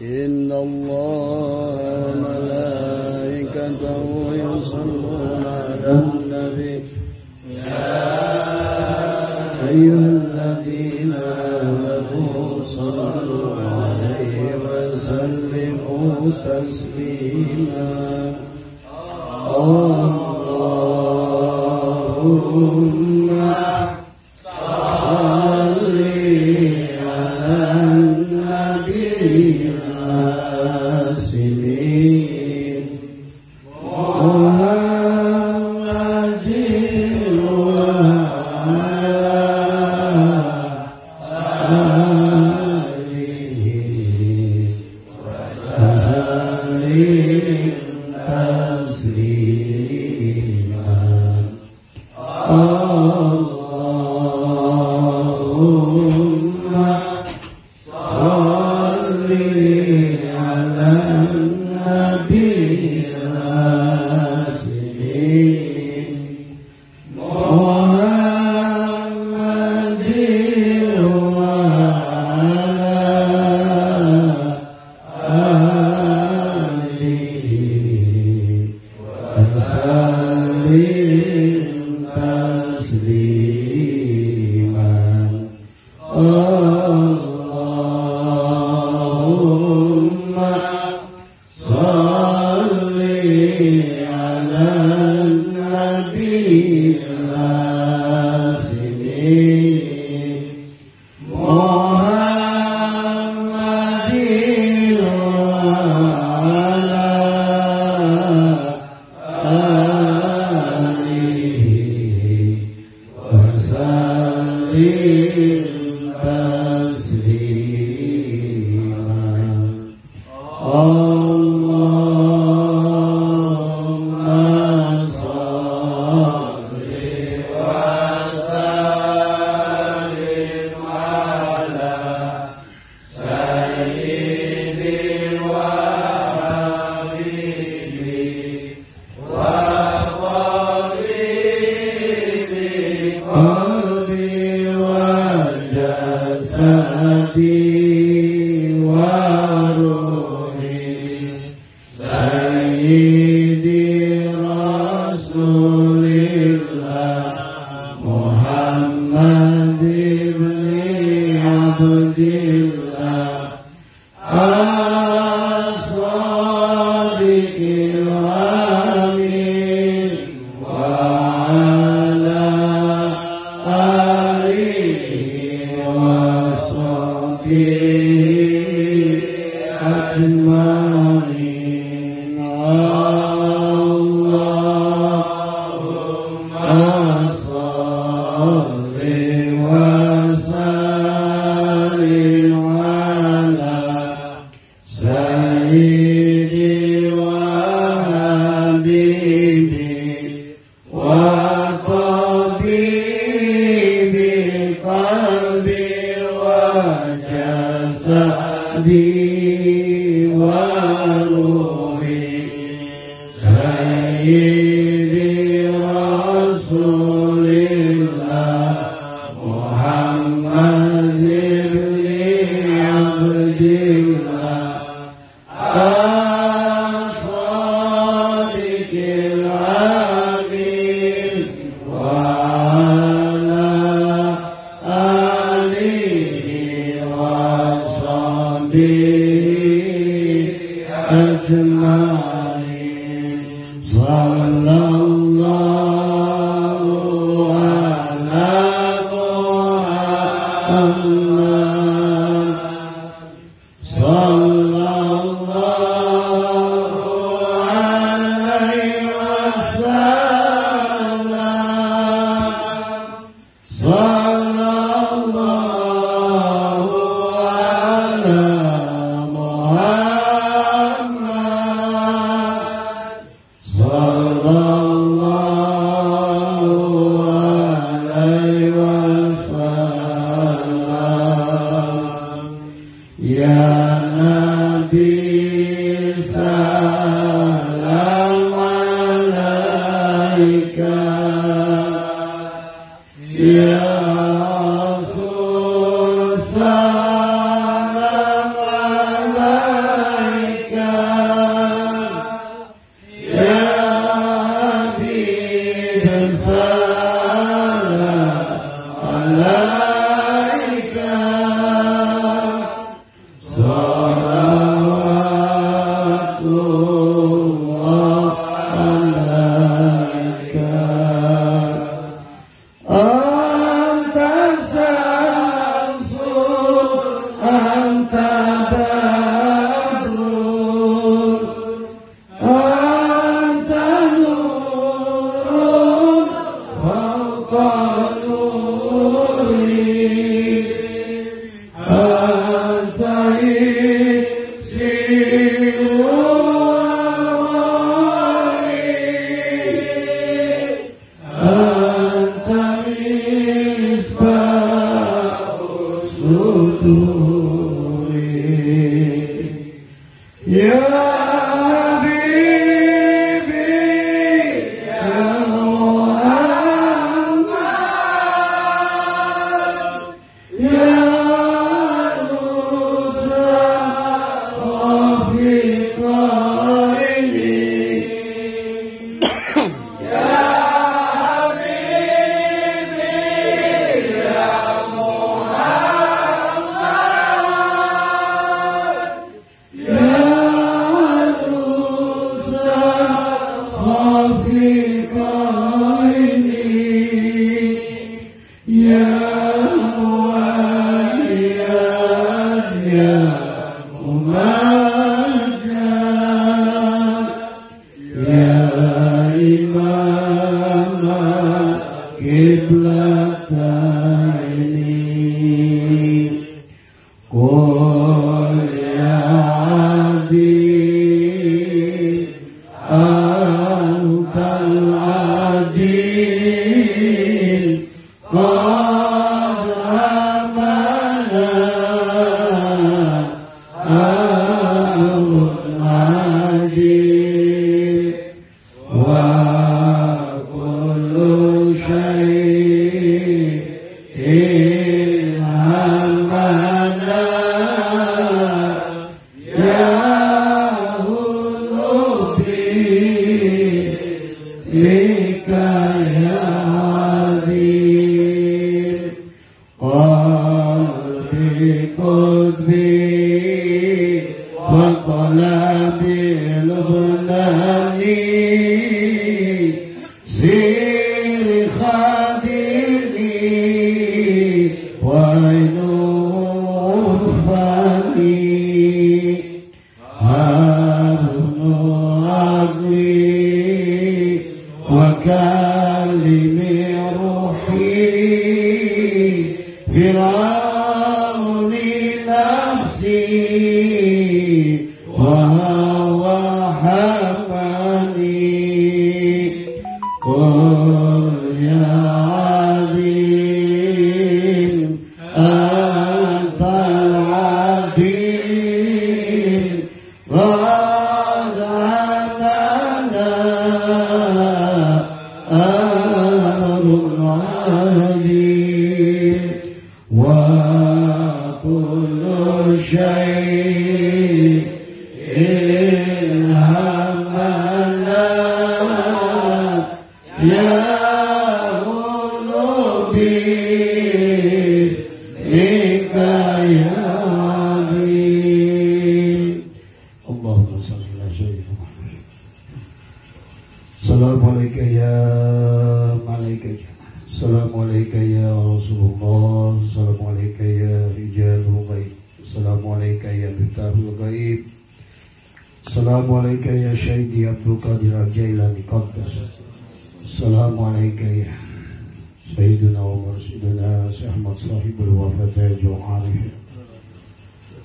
إن الله وملائكته يصلون على النبي يا أيها الذين آمنوا صلوا عليه وسلموا تسليما اللهم صل على النبي العاصمين محمد Salam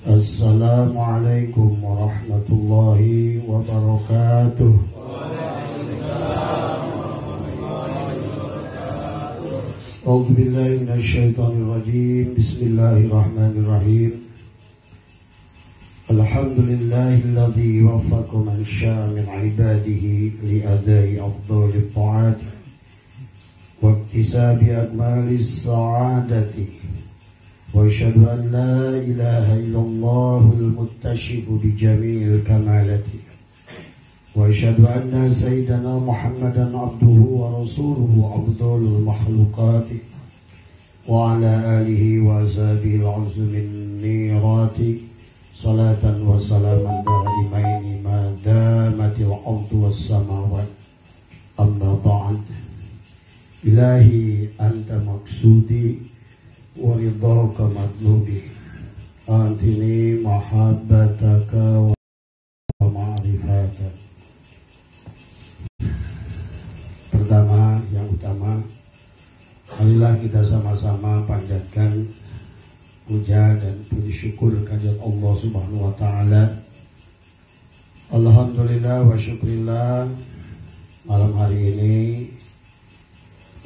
Assalamualaikum warahmatullahi wabarakatuh. A'udzu billahi minasyaitonir rajim. Bismillahirrahmanirrahim. Alhamdulillahilladzi waffaqa man syaa min 'ibadihi li adai afdhalit ta'at wa iktisabi akmalis sa'adati. وأشهد أن لا إله إلا الله المتصف بجميع الكمالات وأشهد أن سيدنا محمدا عبده ورسوله أفضل المخلوقات وعلى آله وأصحابه العز من نيرات salatan wa salaman daimaini ma damatil ardu was samawat. Amma ba'd. Ilahi anta maksudi wa ridhaka matlubi. Antini mahabbataka wa ma'rifataka. Pertama, yang utama, marilah kita sama-sama panjatkan puja dan puji syukur kehadirat Allah Subhanahu wa taala. Alhamdulillah wa syukrillah, malam hari ini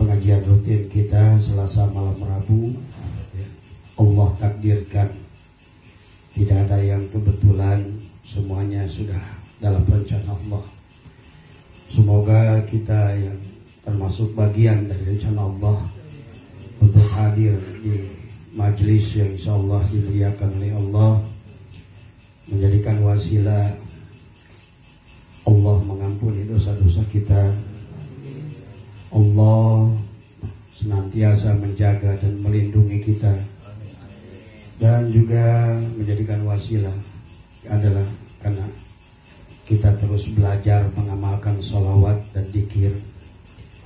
pengajian rutin kita Selasa malam Rabu, Allah takdirkan tidak ada yang kebetulan, semuanya sudah dalam rencana Allah. Semoga kita yang termasuk bagian dari rencana Allah untuk hadir di majelis yang insya Allah dimuliakan oleh Allah, menjadikan wasilah Allah mengampuni dosa-dosa kita. Allah senantiasa menjaga dan melindungi kita, dan juga menjadikan wasilah adalah karena kita terus belajar mengamalkan salawat dan dzikir.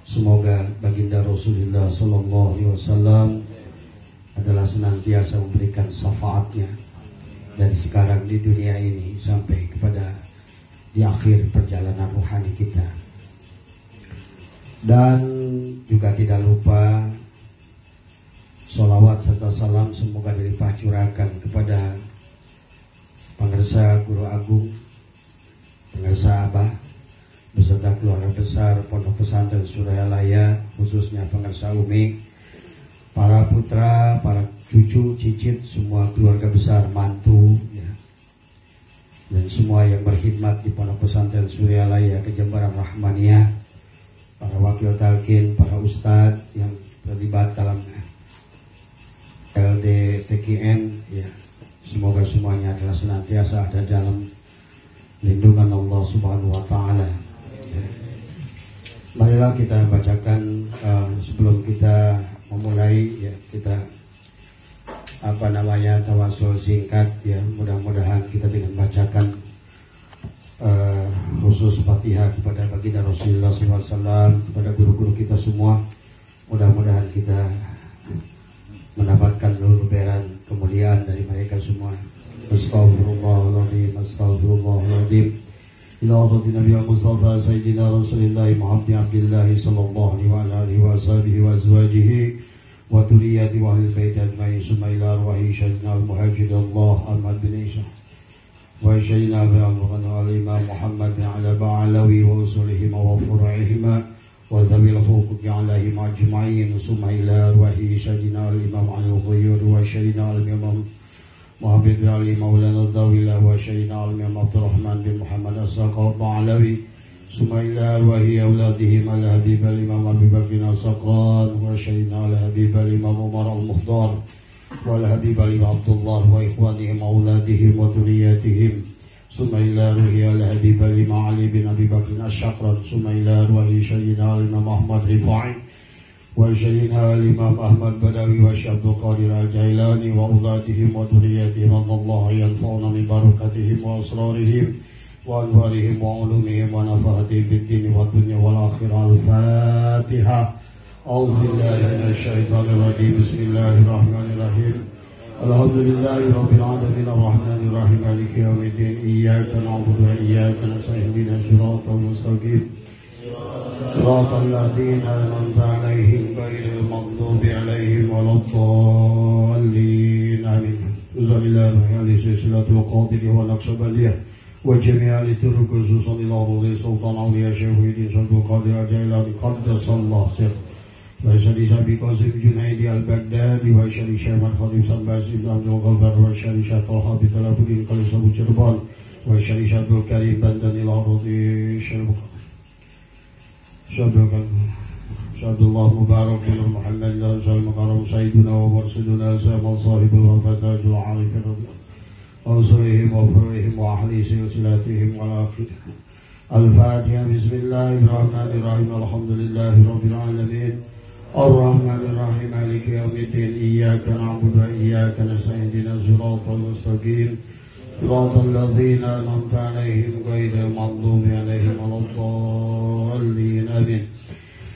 Semoga baginda Rasulullah Sallallahu Alaihi Wasallam adalah senantiasa memberikan syafaatnya dari sekarang di dunia ini sampai kepada di akhir perjalanan rohani kita. Dan juga tidak lupa sholawat serta salam semoga dilimpah curahkan kepada pengarsa Guru Agung, pengarsa Abah, beserta keluarga besar Pondok Pesantren Suryalaya, khususnya pengarsa Umi, para putra, para cucu, cicit, semua keluarga besar, mantu, ya, dan semua yang berkhidmat di Pondok Pesantren Suryalaya Kejembaran Rahmaniyah, para wakil talqin, para ustadz yang terlibat dalam LDTKN, ya, semoga semuanya adalah senantiasa ada dalam lindungan Allah Subhanahu wa taala. Marilah kita bacakan sebelum kita memulai, ya, kita tawasul singkat, ya, mudah-mudahan kita dengan bacakan khusus Fatihah kepada baginda Rasulullah SAW, kepada guru-guru kita semua, mudah-mudahan kita mendapatkan luberan kemuliaan dari mereka semua. Astagfirullahaladzim, astagfirullahaladzim. Ila hafati Nabi Mustafa Sayyidina Rasulullah Muhammad Abdullah Sallallahu alaihi wa sahbihi wa azwajihi wa dhurriyyati wa ahli bait ajma'in. Summa ila arwahi Sayyidina al-Muhajir Allah Ahmad bin Isa wa Sayyidina al-Imam Muhammad bin Ala Ba'alawi wa usulihim wa furu'ihima wa dhabil huquq alaihim ajma'in. Summa ila arwahi Sayyidina al-Imam al-Ghuyur wa Sayyidina al-Imam Muhammad bin Ali Maulana Dawilah wa Sayyidina al-Imam Abdurrahman bin Muhammad As-Saqaf Ba'alawi. Summa ila arwahi awladihim al-Habib al-Imam Abi Bakr As-Saqran wa Sayyidina al-Habib al-Imam Umar al-Mukhtar wa al-Habib al-Imam Abdullah wa ikhwanihim awladihim wa dhurriyyatihim. Summa ila arwahi al-Habib al-Imam Ali bin Abi Bakr As-Saqran. Summa ila arwahi Sayyidina al-Imam Ahmad Rifai wa Sayyidina al-Imam Ahmad Badawi wa Syekh Abdul Qadir al-Jailani wa awladihim wa dhurriyyatihim. Allah yanfa'una min barakatihim wa asrarihim wa anwarihim wa ulumihim wa nafahatihim fid din wa dunya wal akhirah. Al-Fatihah. A'udzu billahi minasy syaithanir rajim. Bismillahirrahmanirrahim. Alhamdulillahi rabbil alamin arrahmanir rahim maliki yaumiddin. Iyyaka na'budu wa iyyaka nasta'in. Ihdinas siratal mustaqim. Siratal ladzina an'amta 'alaihim ghairil maghdubi 'alaihim waladdallin. Amin. Uzalillahu alaihi silsilatul qadir wa naqsabandiyah wa jami'al turuq khususan ila Rasul Sultan Auliya Syekhuddin Abdul Qadir Al-Jailani qaddasallahu sirr wa syari Sabi Qasim Junaidi Al-Baghdadi wa syari Syekh Khadim Sambas Ibn Abdul Ghaffar wa syari Syekh Talha bin Talafuddin Qalisabu Cirebon wa syari Syekh Abdul Karim Bandan ila Rasul Syabdullah Mubarak bin Muhammad Al-Azhar Makaram Sayyiduna wa Warsiduna Zaman Sahibul Wafatajul Arifin Al-Surihim wa Furihim wa Ahli Silsilatihim wa Al-Akhir. Al-Fatiha. Bismillahirrahmanirrahim. Alhamdulillahi Rabbil Alamin Ar-Rahmanirrahim Maliki Yawmiddin. Iyyaka na'budu wa iyyaka nasta'in. Ihdinas siratal mustaqim صراط الذين أنعمت عليهم غير المغضوب عليهم ولا الضالين آمين.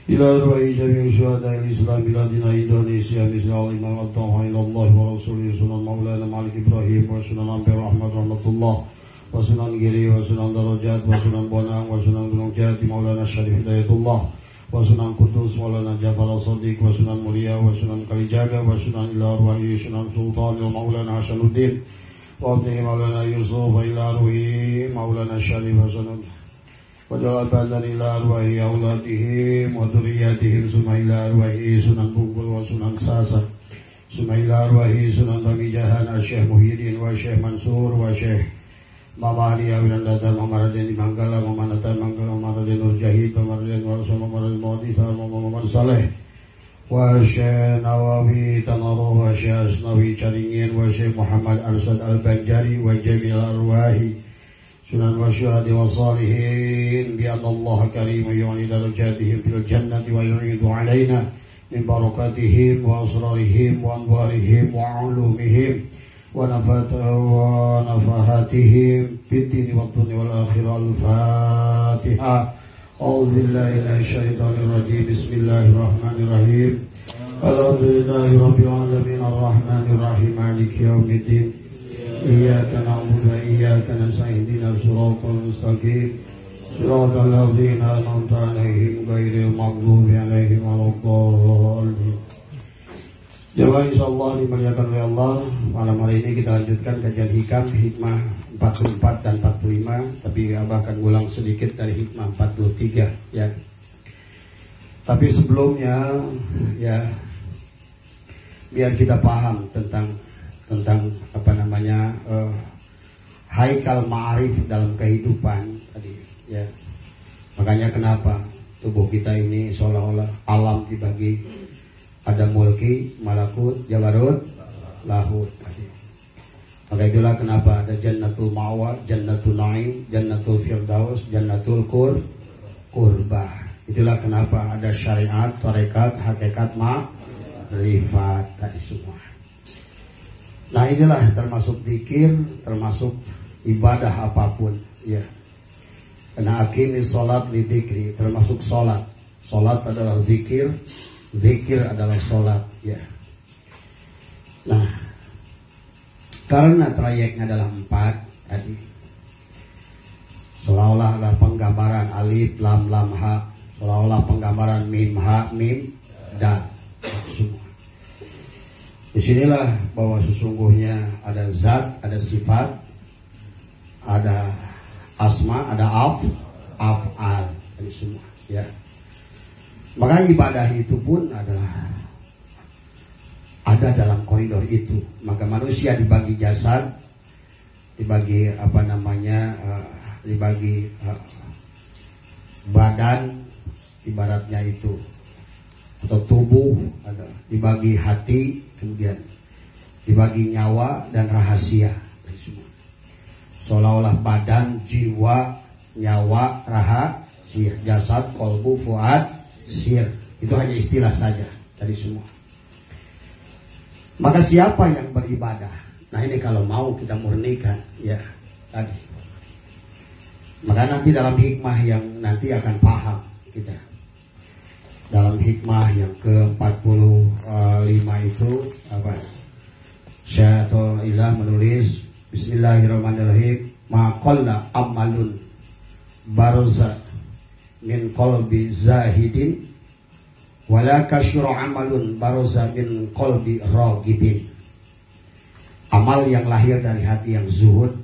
إلى أرواح جميع شهداء الإسلام بلادنا إندونيسيا مثل الإمام الطاهر إلى الله ورسوله سنن مولانا مالك إبراهيم وسنن أنبياء رحمة رحمة الله وسنن Giri وسنن درجات وسنن Bonang وسنن Gunung Jati مولانا الشريف هداية الله وسنن قدوس مولانا جعفر الصديق وسنن Mulia وسنن Kalijaga وسنن إلى أرواح سنن سلطان ومولانا حسن الدين وابنه مولانا يوسف إلى أرواح مولانا الشريف وسنن وجعل بلدنا إلى أرواح أولادهم وذرياتهم ثم إلى أرواح سنن بنقل وسنن ساسا ثم إلى أرواح سنن بني جهان الشيخ محي الدين والشيخ منصور والشيخ Mama Alia Wirandata, Mama Raden Manggala, Mama Nata Manggala, Mama Raden Nurjahid, Mama Raden Warsa, Mama Raden Mawaditha, Mama Muhammad Saleh wa Syekh Nawawi Tanaro wa Syekh Asnawi Caringin wa Syekh Muhammad Arsad Al-Banjari wa Jamil Arwahi Sunan wa Syuhadi wa Salihin bi anna Allah karim yu'li darajatihim fil jannati wa yu'idu alaina min barakatihim wa asrarihim wa anwarihim wa ulumihim ونفحاتهم في الدين والدنيا والآخرة. الفاتحة. أعوذ بالله من الشيطان الرجيم. بسم الله الرحمن الرحيم. الحمد لله رب العالمين الرحمن الرحيم مالك يوم الدين إياك نعبد وإياك نستعين اهدنا الصراط المستقيم صراط الذين أنعمت عليهم غير المغضوب عليهم ولا الضالين. Jemaah insyaallah dimuliakan oleh Allah. Malam hari ini kita lanjutkan kajian hikam hikmah 44 dan 45, tapi Abah akan ulang sedikit dari hikmah 43 ya. Tapi sebelumnya ya biar kita paham tentang apa namanya haikal ma'arif dalam kehidupan tadi ya. Makanya kenapa tubuh kita ini seolah-olah alam dibagi ada mulki, malakut, jabarut, lahut. Maka itulah kenapa ada jannatul ma'wa, jannatul na'im, jannatul firdaus, jannatul qurbah. Itulah kenapa ada syariat, tarekat, hakikat, ma'rifat tadi semua. Nah inilah termasuk zikir, termasuk ibadah apapun ya. Karena aqimis sholat li dzikri, termasuk sholat. Sholat adalah zikir. Zikir adalah sholat ya. Nah karena trayeknya adalah 4 tadi, seolah-olah ada penggambaran alif lam lam ha, seolah-olah penggambaran mim ha mim dal semua. Disinilah bahwa sesungguhnya ada zat, ada sifat, ada asma, ada af'al tadi semua ya. Maka ibadah itu pun adalah ada dalam koridor itu. Maka manusia dibagi jasad, dibagi apa namanya, dibagi badan, ibaratnya itu atau tubuh, ada dibagi hati, kemudian dibagi nyawa dan rahasia. Seolah-olah badan, jiwa, nyawa, rahasia, jasad, kolbu, fuad, sir, itu hanya istilah saja dari semua. Maka siapa yang beribadah? Nah ini kalau mau kita murnikan ya tadi. Maka nanti dalam hikmah yang nanti akan paham kita. Dalam hikmah yang ke-45 itu apa? Syaikhul Ilah menulis Bismillahirrahmanirrahim. Ma qalla amalun barza min qalbi zahidin wala kasyura amalun baroza min qalbi ragibin. Amal yang lahir dari hati yang zuhud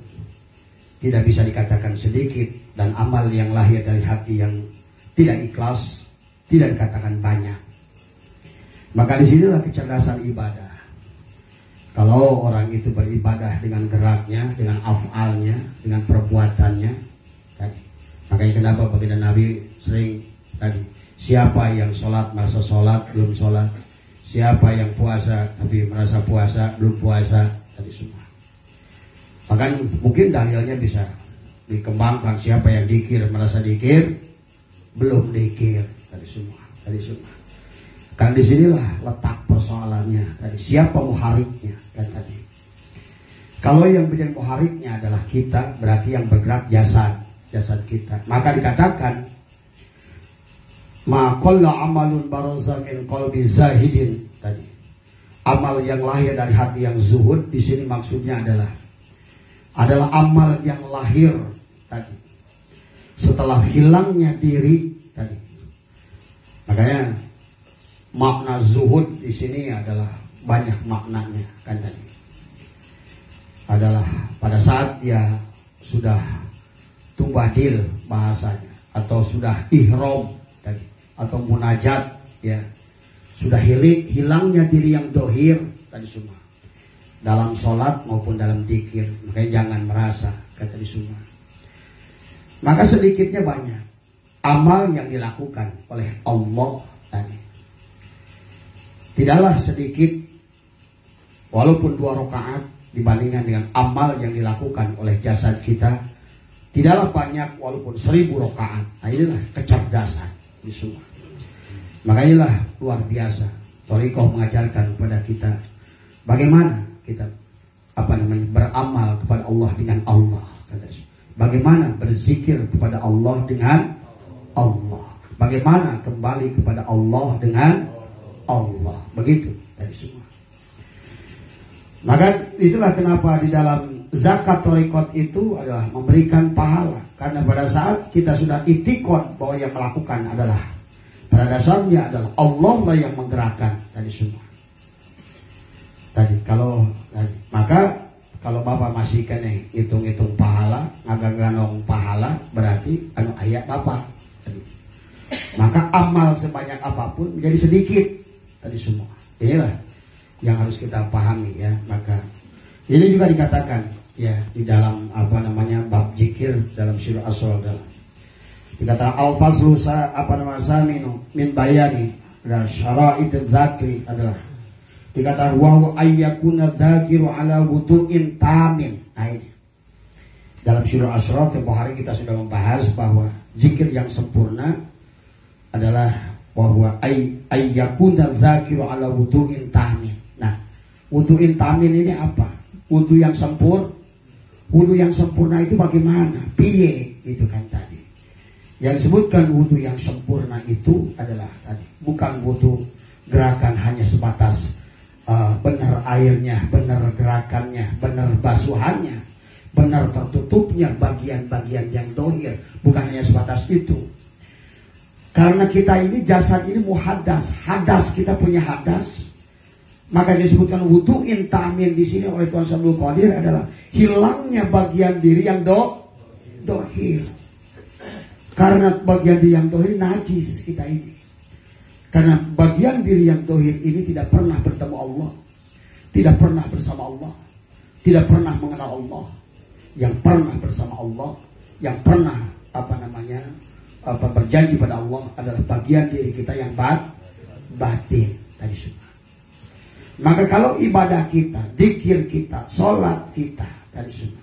tidak bisa dikatakan sedikit, dan amal yang lahir dari hati yang tidak ikhlas tidak dikatakan banyak. Maka disinilah kecerdasan ibadah. Kalau orang itu beribadah dengan geraknya, dengan af'alnya, dengan perbuatannya tadi. Makanya kenapa baginda Nabi sering tadi, siapa yang sholat merasa sholat belum sholat, siapa yang puasa tapi merasa puasa belum puasa tadi semua. Bahkan mungkin dalilnya bisa dikembangkan, siapa yang dikir merasa dikir belum dikir tadi semua. Kan disinilah letak persoalannya tadi, siapa muhariknya kan tadi. Kalau yang menjadi muhariknya adalah kita, berarti yang bergerak jasad kita. Maka dikatakan ma qalla amalun baraza min qalbi zahidin tadi. Amal yang lahir dari hati yang zuhud di sini maksudnya adalah amal yang lahir tadi setelah hilangnya diri tadi. Makanya makna zuhud di sini adalah banyak maknanya kan tadi. Adalah pada saat dia sudah tubadil bahasanya atau sudah ihram tadi atau munajat ya, sudah hilangnya diri yang dohir tadi semua dalam sholat maupun dalam zikir. Makanya jangan merasa kata di semua. Maka sedikitnya banyak amal yang dilakukan oleh Allah tadi. Tidaklah sedikit walaupun 2 rakaat dibandingkan dengan amal yang dilakukan oleh jasad kita. Tidaklah banyak walaupun 1000 rakaat. Nah inilah kecerdasan di semua. Maka inilah luar biasa. Thariqah mengajarkan kepada kita bagaimana kita beramal kepada Allah dengan Allah. Bagaimana berzikir kepada Allah dengan Allah. Bagaimana kembali kepada Allah dengan Allah. Begitu dari semua. Maka itulah kenapa di dalam zakat thariqat itu adalah memberikan pahala. Karena pada saat kita sudah itikad bahwa yang melakukan adalah pada dasarnya adalah Allah lah yang menggerakkan tadi semua. Maka kalau Bapak masih kena hitung-hitung pahala, ngaganong pahala, berarti ayat Bapak tadi. Maka amal sebanyak apapun menjadi sedikit tadi semua. Inilah yang harus kita pahami ya. Maka ini juga dikatakan ya di dalam bab zikir dalam surah As-Salat dikatakan al-faslu saminu min bayani dan syara'id dzakri adalah dikatakan wa ayyakuna dzakiru ala wudu'in tamin. Nah ini dalam surah As-Salat tempoh hari kita sudah membahas bahwa zikir yang sempurna adalah bahwa ayyakuna dzakiru ala wudu'in tamin. Nah, wudu'in tamin ini apa? Wudu yang sempurna. Wudu yang sempurna itu bagaimana? Piye itu kan tadi. Yang disebutkan wudu yang sempurna itu adalah tadi bukan wudu gerakan hanya sebatas benar airnya, benar gerakannya, benar basuhannya, benar tertutupnya bagian-bagian yang dohir. Bukan hanya sebatas itu. Karena kita ini jasad ini muhaddas, hadas, kita punya hadas. Maka disebutkan wudu'in tamin di sini oleh Tuhan Sabdul Qadir adalah hilangnya bagian diri yang dohir. Karena bagian diri yang dohir najis kita ini. Karena bagian diri yang dohir ini tidak pernah bertemu Allah, tidak pernah bersama Allah, tidak pernah mengenal Allah. Yang pernah bersama Allah, yang pernah berjanji pada Allah adalah bagian diri kita yang batin tadi semua. Maka kalau ibadah kita, zikir kita, sholat kita tadi semua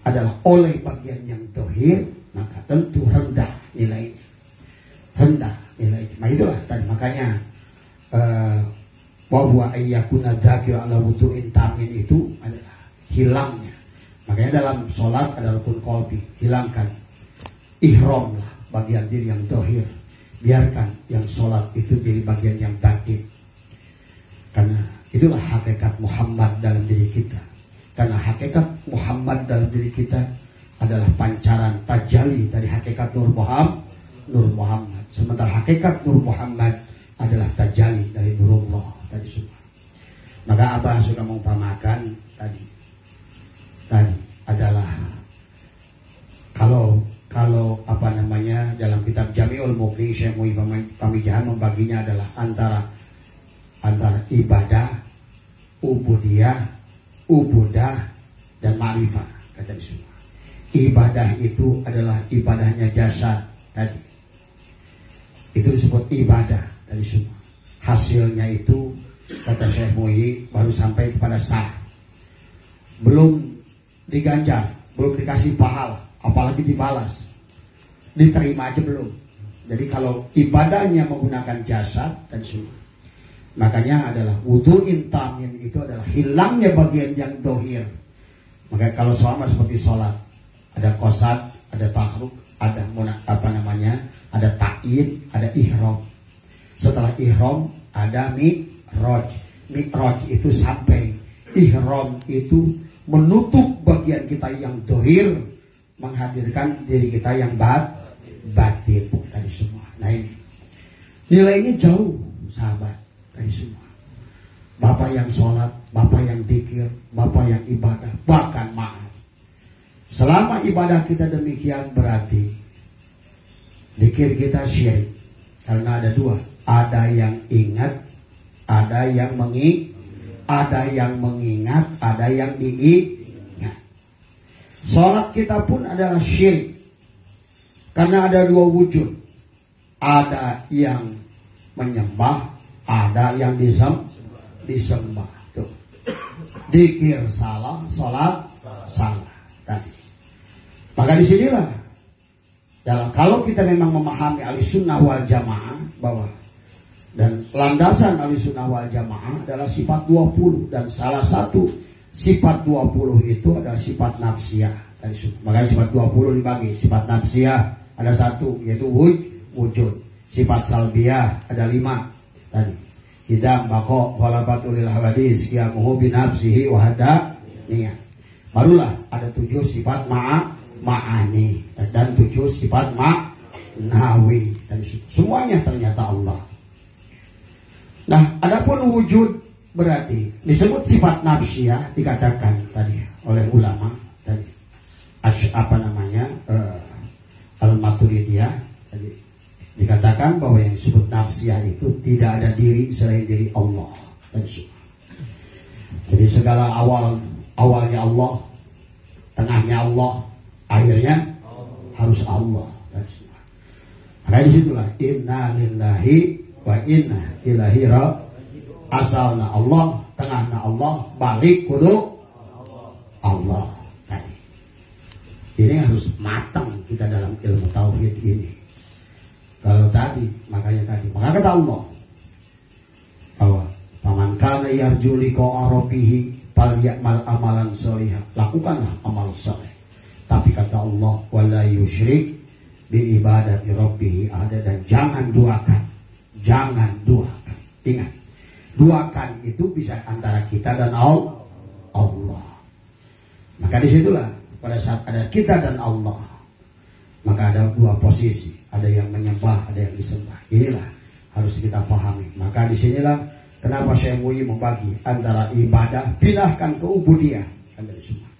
adalah oleh bagian yang dohir, maka tentu rendah nilainya. Nah itulah tadi makanya bahwa ayyakuna dzakir ala wudu'in tamin itu adalah hilangnya. Makanya dalam sholat adalah rukun qalbi, hilangkan ihram lah bagian diri yang dohir, biarkan yang sholat itu jadi bagian yang batin. Karena itulah hakikat Muhammad dalam diri kita. Karena hakikat Muhammad dalam diri kita adalah pancaran tajalli dari hakikat Nur Muhammad. Sementara hakikat Nur Muhammad adalah tajalli dari Nurullah tadi semua. Maka Abah sudah mengumpamakan tadi adalah kalau dalam kitab Jami'ul Muqni Syekh Muhammad Pamijahan membaginya adalah antara ibadah, ubudah, dan ma'rifah kata semua. Ibadah itu adalah ibadahnya jasad tadi. Itu disebut ibadah dari semua. Hasilnya itu kata Syekh Muhyi baru sampai kepada sah. Belum diganjar, belum dikasih pahala, apalagi dibalas. Diterima aja belum. Jadi kalau ibadahnya menggunakan jasad dan semua, makanya adalah wudu'in tamin itu adalah hilangnya bagian yang dohir. Maka kalau sholat seperti sholat, ada qasad, ada tahruk, ada ada ta'id, ada ihram. Setelah ihram ada mi'raj. Mi'raj itu sampai, ihram itu menutup bagian kita yang dohir, menghadirkan diri kita yang batin tadi semua. Nah ini nilainya jauh sahabat tadi semua. Bapak yang sholat, bapak yang zikir, bapak yang ibadah, bahkan maaf. Selama ibadah kita demikian berarti zikir kita syirik. Karena ada dua, ada yang ingat, ada yang ada yang mengingat, ada yang diingat. Sholat kita pun adalah syirik. Karena ada dua wujud. Ada yang menyembah, ada yang disembah. Tuh. Dikir salah, sholat salah. Tadi. Maka disinilah kalau kita memang memahami Ahlussunnah wal Jamaah bahwa dan landasan Ahlussunnah wal Jamaah adalah sifat 20, dan salah satu sifat 20 itu adalah sifat nafsiyah. Makanya sifat 20 dibagi. Sifat nafsiyah ada satu, yaitu wujud. Sifat salbiyah ada 5 tadi. Hidam, bako, walabatulil hadis, qiyamuhu binafsihi wahada niyat. Barulah ada 7 sifat ma'ani dan 7 sifat ma'nawi. Dan semuanya ternyata Allah. Nah, adapun wujud berarti disebut sifat nafsiyah, dikatakan tadi oleh ulama tadi Al-Maturidiyah tadi dikatakan bahwa yang disebut nafsiyah itu tidak ada diri selain diri Allah. Jadi segala awalnya Allah, tengahnya Allah, akhirnya harus Allah. Maka disitulah inna lillahi wa inna ilaihi raji'un. Asalna Allah, tengahna Allah, balik kudu Allah. Tadi. Ini harus matang kita dalam ilmu tauhid ini. Kalau tadi, maka kata Allah bahwa faman kana yarju liqa'a rabbih falyamal amalan sholihan. Lakukanlah amal saleh. Tapi kata Allah wala yusyrik bi ibadati rabbih ahada, dan jangan duakan. Ingat, duakan itu bisa antara kita dan Allah. Maka disitulah pada saat ada kita dan Allah, maka ada dua posisi, ada yang menyembah, ada yang disembah. Inilah harus kita pahami. Maka disinilah kenapa Syekh Muhyi membagi antara ibadah, pindahkan ke ubudiyah, dari semua.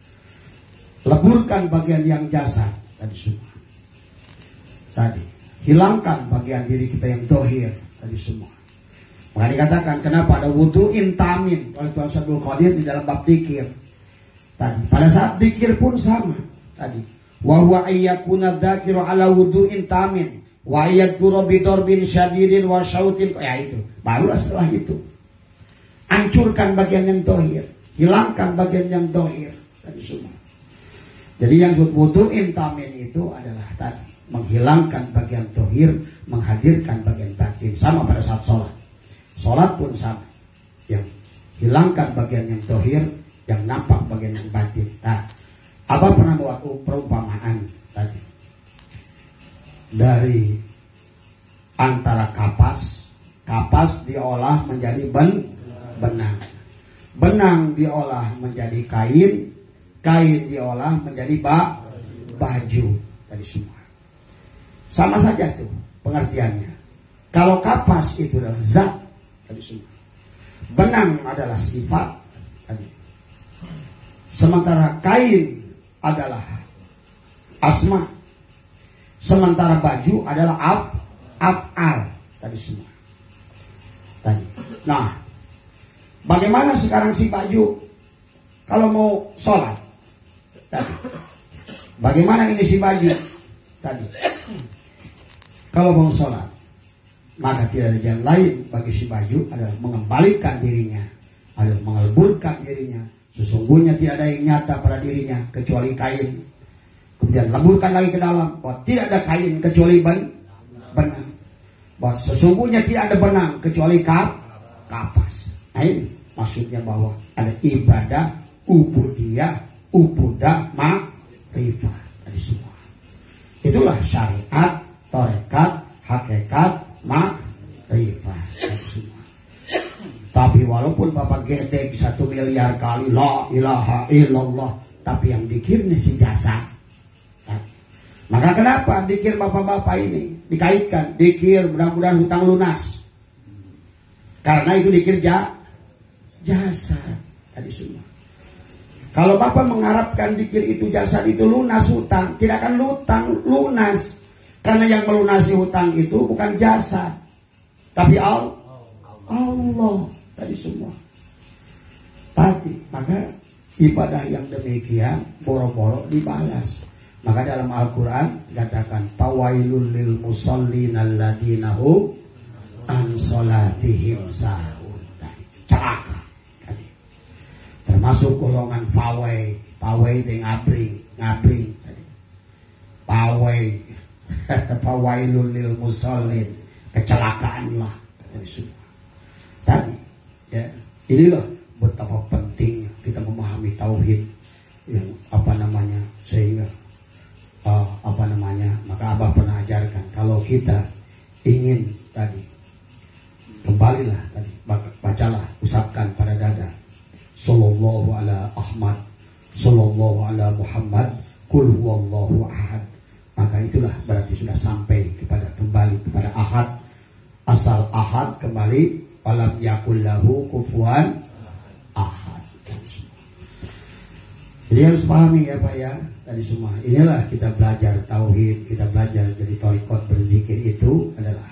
Leburkan bagian yang jasad tadi semua. Tadi hilangkan bagian diri kita yang dohir tadi semua. Maka dikatakan kenapa ada wudu'in tamin oleh Tuhan Abdul Qadir di dalam bab dzikir. Tadi pada saat dzikir pun sama tadi. Wa huwa ayyakuna dzakiru ala wudu'in tamin wa ayyakuru bidarbin syadidin wa syautin. Ya itu. Barulah setelah itu hancurkan bagian yang dohir, hilangkan bagian yang dohir tadi semua. Jadi yang disebut wudu'in tamin itu adalah tadi menghilangkan bagian dohir, menghadirkan bagian batin. Sama pada saat sholat. Sholat pun sama. Yang hilangkan bagian yang dohir, yang nampak bagian yang batin. Nah, apa pernah buat perumpamaan tadi? Dari antara kapas diolah menjadi benang. Benang diolah menjadi kain diolah menjadi baju. Tadi semua. Sama saja tuh pengertiannya. Kalau kapas itu adalah zat tadi semua. Benang adalah sifat tadi. Sementara kain adalah asma. Sementara baju adalah af'al tadi semua. Tadi. Nah, bagaimana sekarang si baju kalau mau sholat tadi? Bagaimana ini si baju tadi? Kalau mau sholat, maka tidak ada jalan lain bagi si baju adalah mengembalikan dirinya, adalah mengeleburkan dirinya. Sesungguhnya tidak ada yang nyata pada dirinya kecuali kain. Kemudian leburkan lagi ke dalam bahwa tidak ada kain kecuali benang. Bahwa sesungguhnya tidak ada benang kecuali kapas. Nah ini maksudnya bahwa ada ibadah ubudiyah ubudah makrifat. Tadi semua. Itulah syariat, tarekat, hakikat, makrifat. Tadi semua. Tapi walaupun Bapak gede 1 miliar kali la ilaha illallah, tapi yang dikirnya si jasa. Maka kenapa dikir bapak-bapak ini dikaitkan dikir mudah-mudahan hutang lunas? Karena itu dikir jasa tadi semua. Kalau bapak mengharapkan dikir itu jasa itu lunas hutang, tidak akan lunas. Karena yang melunasi hutang itu bukan jasa, tapi Allah tadi semua. Tapi maka ibadah yang demikian boro-boro dibalas. Maka dalam Al-Quran katakan fawailul lil musallin alladzina hum an salatihim sahun. Celaka. Termasuk golongan pawai itu ngabring. Pawai fawailul lil musallin, kecelakaanlah tadi. Ya, inilah betapa pentingnya kita memahami tauhid yang sehingga maka Abah pernah ajarkan kalau kita ingin tadi kembalilah tadi bacalah, usapkan pada dada sallallahu ala Ahmad sallallahu ala Muhammad kul huwallahu ahad, maka itulah berarti sudah sampai kembali kepada ahad, asal ahad kembali walam yakullahu kufuwan ahad. Jadi harus pahami ya Pak ya tadi semua. Inilah kita belajar tauhid, kita belajar jadi thariqat berzikir itu adalah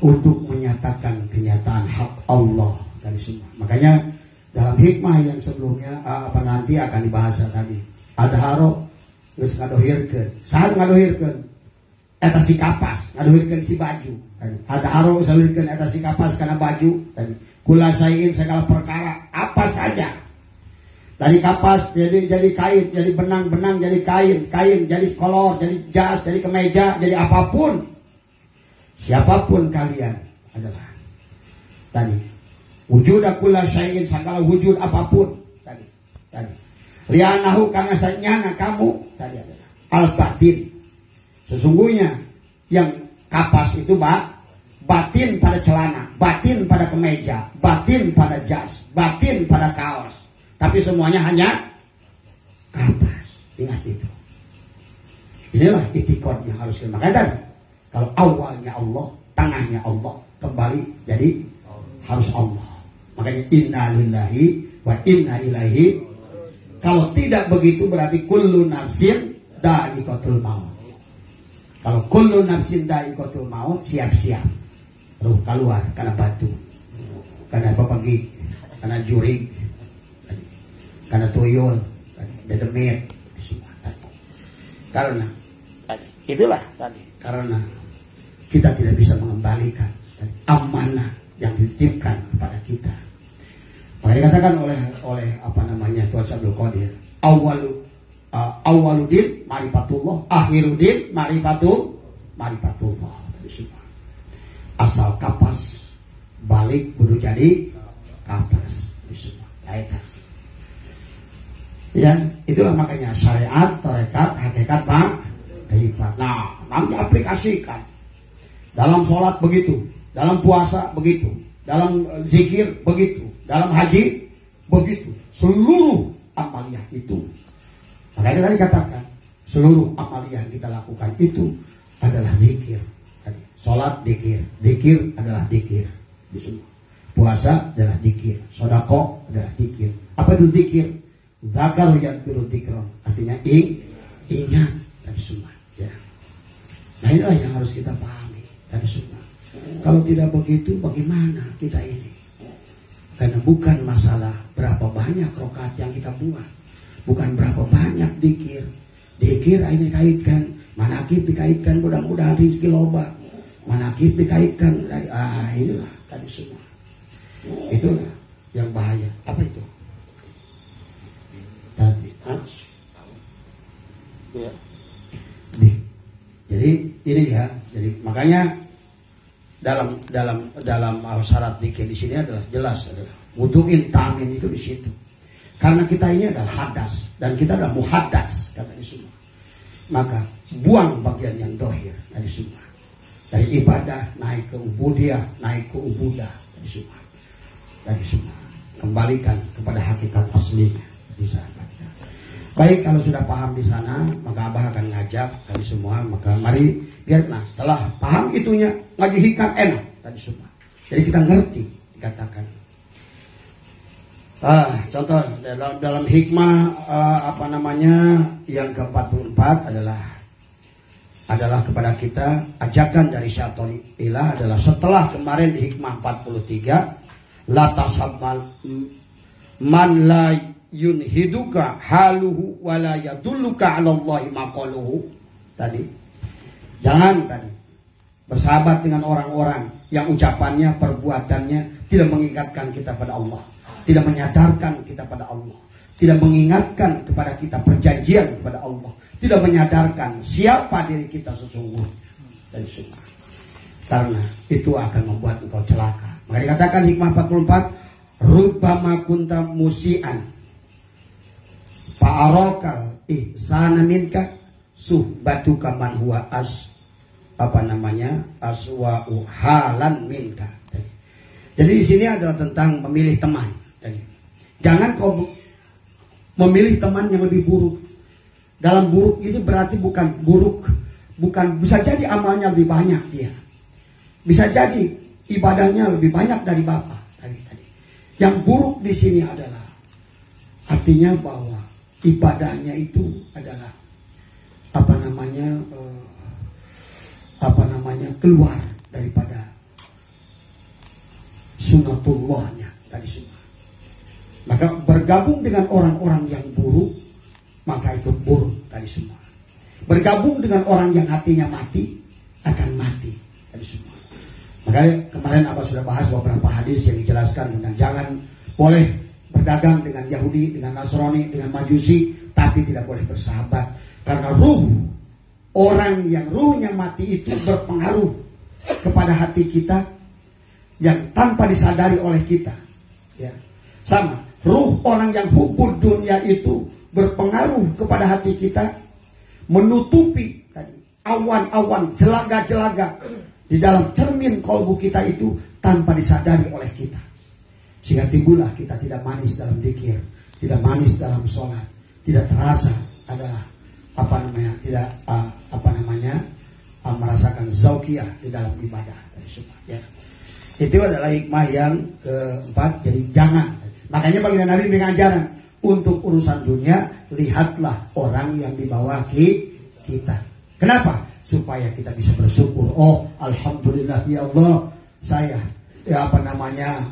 untuk menyatakan kenyataan hak Allah tadi semua. Makanya dalam hikmah yang sebelumnya nanti akan dibahas tadi. Adharo geus ngadohirkeun. Saha ngadohirkeun? Eta si kapas, ngadohirkeun si baju. Adharo salurkeun eta si kapas kana baju tadi. Kula sayin segala perkara apa saja. Dari kapas jadi kain, jadi benang jadi kain jadi kolor, jadi jas, jadi kemeja, jadi apapun. Siapapun kalian adalah tadi wujuda kulla syai'in, segala wujud apapun tadi. Lianahu karena sanyana kamu tadi adalah al-batin. Sesungguhnya yang kapas itu batin pada celana, batin pada kemeja, batin pada jas, batin pada kaos. Tapi semuanya hanya kapas. Ingat itu. Inilah itikad yang harus kita makan. Kalau awalnya Allah, tengahnya Allah, kembali jadi harus Allah. Makanya inna lillahi wa inna ilaihi. Kalau tidak begitu berarti kullu nafsin dha'iqatul maut. Kalau kullu nafsin dha'iqatul maut, siap-siap. Ruh keluar karena batu, karena papagi, karena jurig, karena tuyul, dedemit, karena itulah tadi. Karena kita tidak bisa mengembalikan amanah yang dititipkan kepada kita. Maka dikatakan oleh Tuan Abdul Qadir, awaludin marifatullah, akhirudin marifatullah. Asal kapas balik kudu jadi kapas. Ya, itulah makanya syariat, tarekat, hakikat, makrifat. Nah, nanti aplikasikan dalam sholat begitu, dalam puasa begitu, dalam zikir begitu, dalam haji begitu. Seluruh amaliyah itu, makanya tadi katakan seluruh amaliyah yang kita lakukan itu adalah zikir. Sholat zikir, zikir adalah zikir. Puasa adalah zikir, sedekah adalah zikir. Apa itu zikir? Zakar yang turun dikron, artinya ingat tadi semua. Ya. Nah inilah yang harus kita pahami tadi semua. Kalau tidak begitu, bagaimana kita ini? Karena bukan masalah berapa banyak rakaat yang kita buat, bukan berapa banyak dikir. Dikir ini kaitkan, manakib dikaitkan, mudah-mudahan rezeki loba. Manakib dikaitkan, inilah tadi semua. Itulah yang bahaya. Apa itu? Ya. Jadi ini ya, jadi makanya dalam syarat zikir di sini adalah jelas adalah wudu'in tamin itu di situ. Karena kita ini adalah hadas dan kita adalah muhaddas katanya semua. Maka buang bagian yang dohir tadi semua. Dari ibadah naik ke ubudiyah, naik ke ubudah tadi semua. Tadi semua. Kembalikan kepada hakikat aslinya. Bisa. Baik, kalau sudah paham di sana, maka Abah akan ngajak tadi semua. Maka mari biar setelah paham itunya ngaji hikam enak tadi semua. Jadi kita ngerti dikatakan. Contoh dalam hikmah yang ke-44 adalah kepada kita ajakan dari syaitan ilah adalah setelah kemarin di hikmah 43 la tasabmal man la yunhiduka haluhu wala yadulluka 'ala Allahi maqaluhu tadi. Jangan tadi bersahabat dengan orang-orang yang ucapannya, perbuatannya tidak mengingatkan kita pada Allah, tidak menyadarkan kita pada Allah, tidak mengingatkan kepada kita perjanjian kepada Allah, tidak menyadarkan siapa diri kita sesungguhnya dan semua. Karena itu akan membuat engkau celaka. Maka dikatakan hikmah 44, rubbama kunta musian fa'arakal ihsana minka suhbatuka man huwa aswa'u halan minka. Jadi di sini adalah tentang memilih teman. Jangan kau memilih teman yang lebih buruk. Dalam buruk ini berarti bukan bisa jadi amalnya lebih banyak dia. Bisa jadi ibadahnya lebih banyak dari bapak tadi. Yang buruk di sini adalah artinya bahwa ibadahnya itu adalah keluar daripada sunatullahnya tadi semua. Maka bergabung dengan orang-orang yang buruk, maka itu buruk tadi semua. Bergabung dengan orang yang hatinya mati, akan mati tadi semua. Maka kemarin Abah sudah bahas beberapa hadis yang dijelaskan tentang jangan boleh berdagang dengan Yahudi, dengan Nasrani, dengan Majusi, tapi tidak boleh bersahabat. Karena orang yang ruhnya mati itu berpengaruh kepada hati kita yang tanpa disadari oleh kita. Ya. Sama, ruh orang yang hubur dunia itu berpengaruh kepada hati kita, menutupi awan-awan, jelaga-jelaga di dalam cermin kalbu kita itu tanpa disadari oleh kita. Sehingga timbullah kita tidak manis dalam zikir, tidak manis dalam sholat, tidak terasa adalah merasakan zauqiyah di dalam ibadah. Ya. Itu adalah hikmah yang keempat. Jadi jangan. Makanya baginda Nabi dengan ajaran untuk urusan dunia lihatlah orang yang di bawah kita. Kenapa? Supaya kita bisa bersyukur. Oh, alhamdulillah ya Allah, saya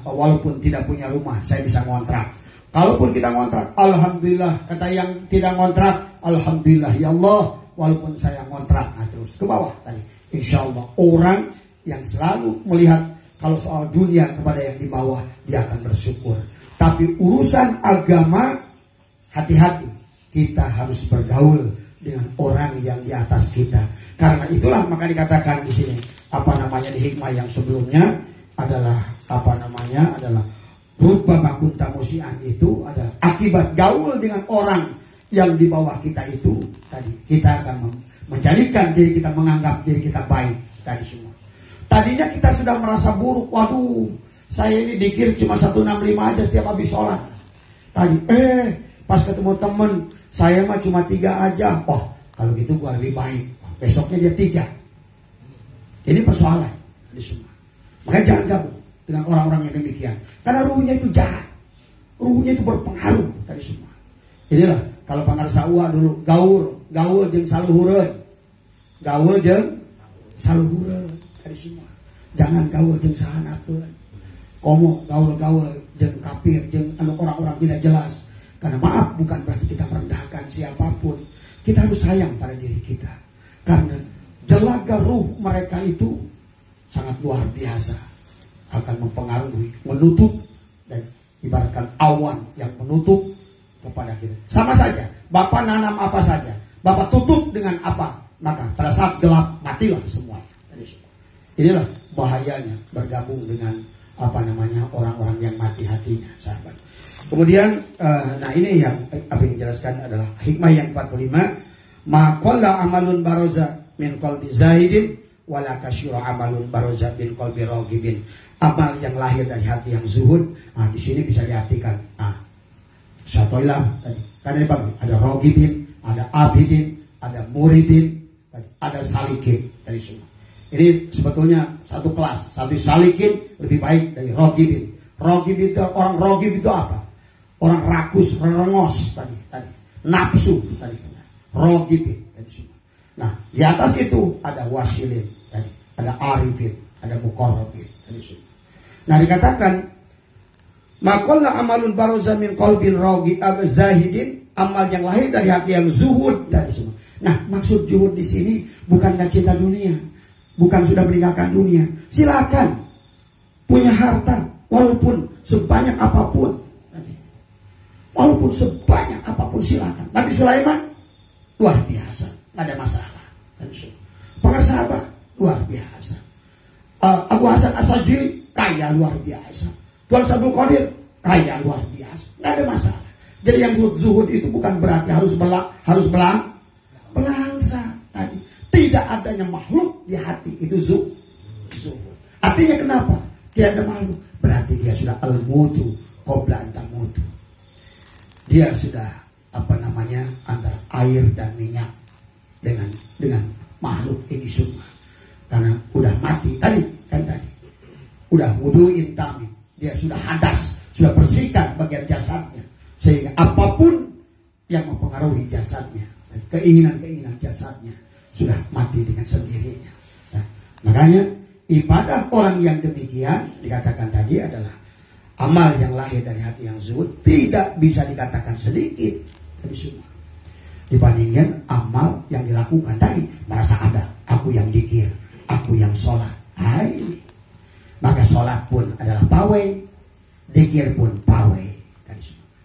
walaupun tidak punya rumah, saya bisa ngontrak. Kalaupun kita ngontrak, alhamdulillah. Kata yang tidak ngontrak, alhamdulillah ya Allah, walaupun saya ngontrak. Nah, terus ke bawah tadi. Insyaallah orang yang selalu melihat kalau soal dunia kepada yang di bawah, dia akan bersyukur. Tapi urusan agama, hati-hati. Kita harus bergaul dengan orang yang di atas kita. Karena itulah maka dikatakan di sini di hikmah yang sebelumnya adalah rubbama kunta musian, itu adalah akibat gaul dengan orang yang di bawah kita itu tadi. Kita akan menjadikan diri kita, menganggap diri kita baik tadi semua. Tadinya kita sudah merasa buruk. Waduh, saya ini dikir cuma 165 aja setiap habis sholat. Tadi pas ketemu temen, saya mah cuma 3 aja. Oh, kalau gitu gua lebih baik. Besoknya dia 3. Ini persoalan tadi semua. Makanya jangan gabung dengan orang-orang yang demikian. Karena ruhnya itu jahat. Ruhnya itu berpengaruh tadi semua. Inilah kalau pangarsa uwa dulu gaul jeung saluhureun. Gaul jeung saluhureun tadi semua. Jangan gaul jeung sahanapeun. Komo gaul jeung kafir jeung orang-orang tidak jelas. Karena maaf, bukan berarti kita merendahkan siapapun. Kita harus sayang pada diri kita. Karena jelaga ruh mereka itu sangat luar biasa, akan mempengaruhi, menutup, dan ibaratkan awan yang menutup kepada kita. Sama saja, Bapak nanam apa saja, Bapak tutup dengan apa, maka pada saat gelap matilah semua. Inilah bahayanya bergabung dengan orang-orang yang mati hatinya, sahabat. Kemudian nah ini yang apa yang dijelaskan adalah hikmah yang 45. Ma qalla amalun baraza min qalbi zahidin wala kasyura amalun baraza min qalbi raghibin. Amal yang lahir dari hati yang zuhud. Nah, di sini bisa diartikan. Nah, syatoilah tadi. Karena ada raghibin, ada abidin, ada muridin, ada salikin tadi semua. Ini sebetulnya satu kelas. Satu salikin lebih baik dari raghibin. Raghib itu orang raghib itu apa? Orang rakus, rengos tadi. Nafsu tadi. Raghibin tadi semua. Nah, di atas itu ada wasilin tadi, ada arifin, ada muqarrabin tadi semua. Nah, dikatakan maqalla amalun baraza min qalbin raghib zahidin, amal yang lahir dari hati yang zuhud tadi semua. Nah, maksud zuhud di sini bukan cinta dunia, bukan sudah meninggalkan dunia. Silakan punya harta walaupun sebanyak apapun. Walaupun sebanyak apapun silakan. Nabi Sulaiman luar biasa, nggak ada masalah. Para sahabat luar biasa. Abu Hasan As-Sajili kaya luar biasa. Tuan Abdul Qadir kaya luar biasa, nggak ada masalah. Jadi yang zuhud itu bukan berarti harus belangsa tadi. Tidak adanya makhluk di hati itu zuhud. Artinya kenapa? Tidak ada makhluk. Berarti dia sudah al-mutu qabla an tamutu. Dia sudah antara air dan minyak dengan makhluk ini semua. Karena udah mati tadi. Udah wudu'in tamim. Dia sudah hadas, sudah bersihkan bagian jasadnya. Sehingga apapun yang mempengaruhi jasadnya, keinginan-keinginan jasadnya sudah mati dengan sendirinya. Nah, makanya ibadah orang yang demikian dikatakan tadi adalah amal yang lahir dari hati yang zuhud, tidak bisa dikatakan sedikit dari semua. Dibandingkan amal yang dilakukan tadi, merasa ada, aku yang dzikir, aku yang sholat. Ini. Maka sholat pun adalah pawai, dzikir pun pawai.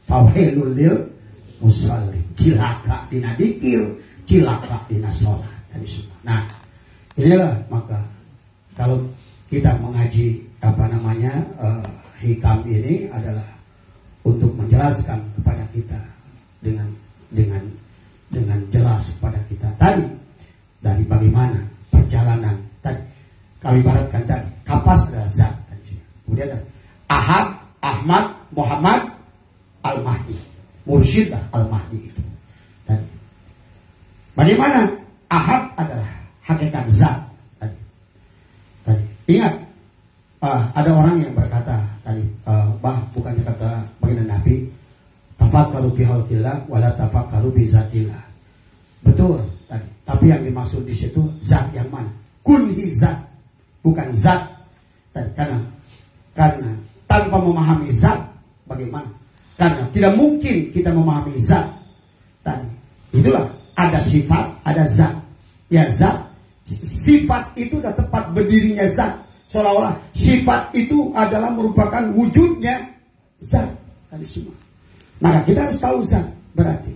Fawailul lil musallin, cilaka dina dzikir, cilaka dina sholat. Nah, inilah maka kalau kita mengaji hikam ini adalah untuk menjelaskan kepada kita dengan jelas kepada kita tadi dari bagaimana perjalanan tadi. Kami ibaratkan tadi kapas adalah zat tadi. Kemudian ada Ahad, Ahmad, Muhammad, Al-Mahdi, Mursyid Al-Mahdi itu tadi. Bagaimana Ahad adalah hakikat zat tadi. Ingat, ada orang yang berkata tadi, bukannya kata baginda Nabi, tafakkaru fi khalqillah wala tafakkaru bi zatillah. Betul tadi. Tapi yang dimaksud di situ zat yang mana? Kunhi zat, bukan zat tadi. Karena tanpa memahami zat bagaimana? Karena tidak mungkin kita memahami zat tadi. Itulah ada sifat, ada zat. Ya zat, sifat itu sudah tepat berdirinya zat. Seolah-olah sifat itu adalah merupakan wujudnya zat tadi semua. Maka kita harus tahu zat berarti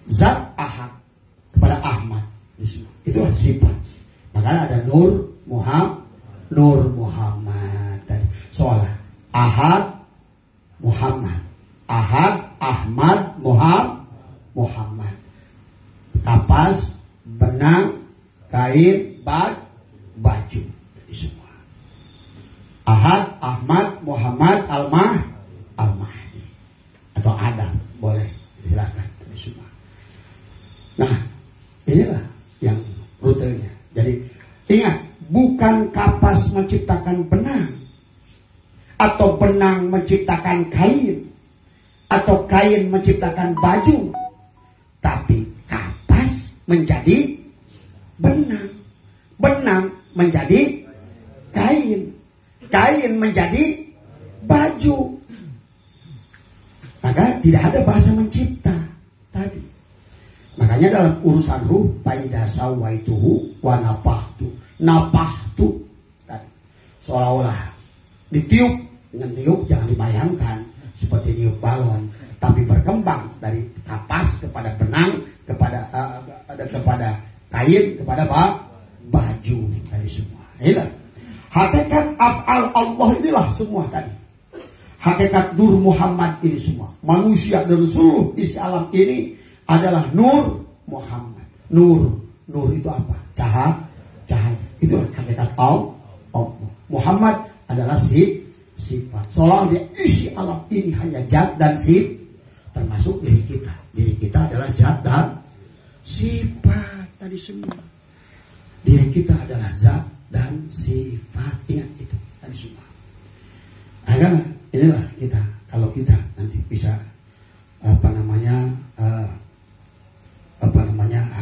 zat Ahad kepada Ahmad di semua. Itulah sifat. Maka ada Nur Muhammad tadi. Seolah Ahad Muhammad, Ahad Ahmad Muhammad. Kapas, benang, kain, baju tadi semua. Ahad, Ahmad, Muhammad, Al-Mahdi atau Adam, boleh silakan tadi semua. Nah, inilah yang rutenya. Jadi ingat, bukan kapas menciptakan benang, atau benang menciptakan kain, atau kain menciptakan baju, tapi kapas menjadi benang, benang menjadi kain, kain menjadi baju. Maka tidak ada bahasa mencipta tadi. Makanya dalam urusan ruh, faida sawaituhu wa napahtu tadi. Seolah-olah ditiup, dengan tiup jangan dibayangkan seperti niup balon, tapi berkembang dari kapas kepada benang, kepada kain, kepada baju dari semua. Inilah hakikat af'al Allah, inilah semua tadi. hakikat nur Muhammad ini semua. Manusia dan seluruh isi alam ini adalah nur Muhammad. Nur itu apa? Cahaya. Itulah hakikat Allah. Muhammad adalah sifat. Soalnya isi alam ini hanya zat dan sifat, termasuk diri kita. Diri kita adalah zat dan sifat tadi semua. Diri kita adalah zat dan sifat. Ingat itu tadi semua. Karena inilah kita, kalau kita nanti bisa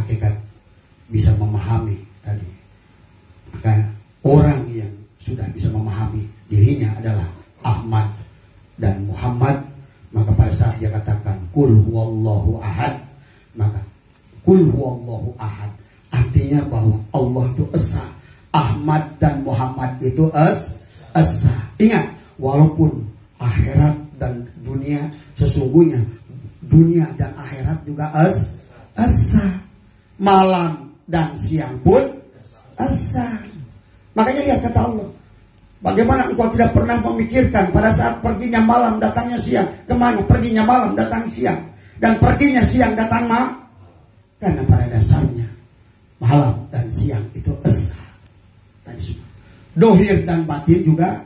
hakikat bisa memahami tadi, maka orang yang sudah bisa memahami dirinya adalah Ahmad dan Muhammad, maka pada saat dia katakan kul huwallahu ahad, maka kul huwallahu ahad artinya bahwa Allah itu esa, Ahmad dan Muhammad itu esa. Ingat, walaupun akhirat dan dunia, sesungguhnya dunia dan akhirat juga esa. Malam dan siang pun esa. Makanya lihat kata Allah, bagaimana engkau tidak pernah memikirkan pada saat perginya malam datangnya siang, kemana perginya malam datang siang, dan perginya siang datang malam. Karena pada dasarnya malam dan siang itu esa tadi semua. Dohir dan batin juga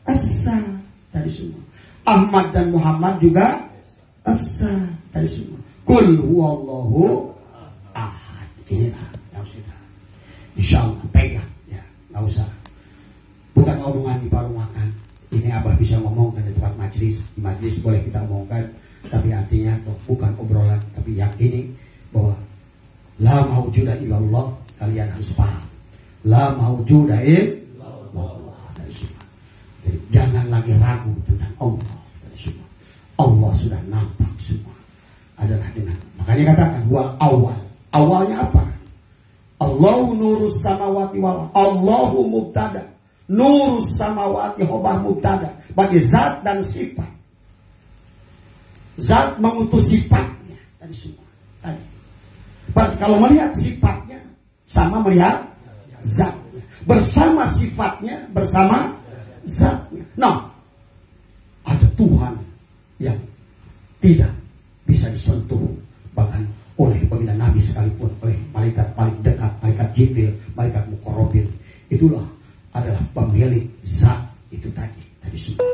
esa tadi semua. Ahmad dan Muhammad juga esa tadi semua. Kul huwallahu ahad. Inilah yang sudah insyaallah pegang ya, nggak usah. Bukan omongan di warung makan. Ini Abah bisa ngomongkan di tempat majlis. Di majlis boleh kita omongkan, tapi artinya bukan obrolan, tapi yakini bahwa la maujuda illallah, kalian harus paham. La maujuda illallah dari semua. Jadi jangan lagi ragu tentang Allah dari semua. Allah sudah nampak semua. Adalah dengan, makanya katakan wal awal. Awalnya apa? Allahu nurus samawati wal Allahu mubtada. Nurus samawati khobar mubtada. Bagi zat dan sifat. Zat mengutus sifatnya tadi semua. Tadi. Kalau melihat sifatnya sama melihat zatnya. Bersama sifatnya bersama zatnya. Nah, ada Tuhan yang tidak bisa disentuh bahkan oleh baginda Nabi sekalipun, oleh malaikat paling dekat, malaikat Jibril, malaikat Muqarrabin. Itulah adalah pemilik zat itu tadi semua.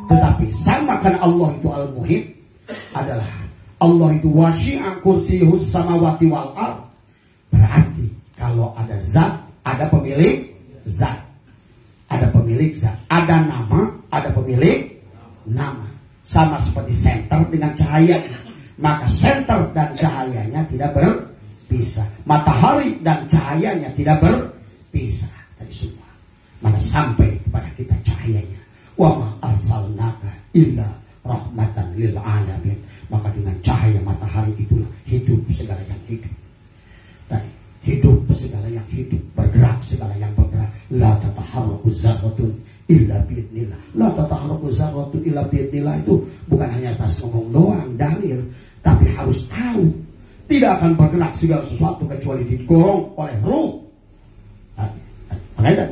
Tetapi samakan Allah itu al-muhib, adalah Allah itu wasi'a kursiyuhus samawati wal ard. Berarti kalau ada zat, ada pemilik zat. Ada pemilik zat, ada nama, ada pemilik nama. Sama seperti senter dengan cahayanya. Maka senter dan cahayanya tidak berpisah. Matahari dan cahayanya tidak berpisah. Tadi semua. Maka sampai kepada kita cahayanya. Wa ma arsalnaka illa rahmatan lil alamin. Maka dengan cahaya matahari itulah hidup segala yang hidup. Tadi hidup segala yang hidup, bergerak segala yang bergerak. La tataharraku zarratun illa biidnillah. La tataharraku zarratun illa biidnillah itu bukan hanya atas ngomong doang, dalil, tapi harus tahu tidak akan bergerak segala sesuatu kecuali didorong oleh ruh. Makanya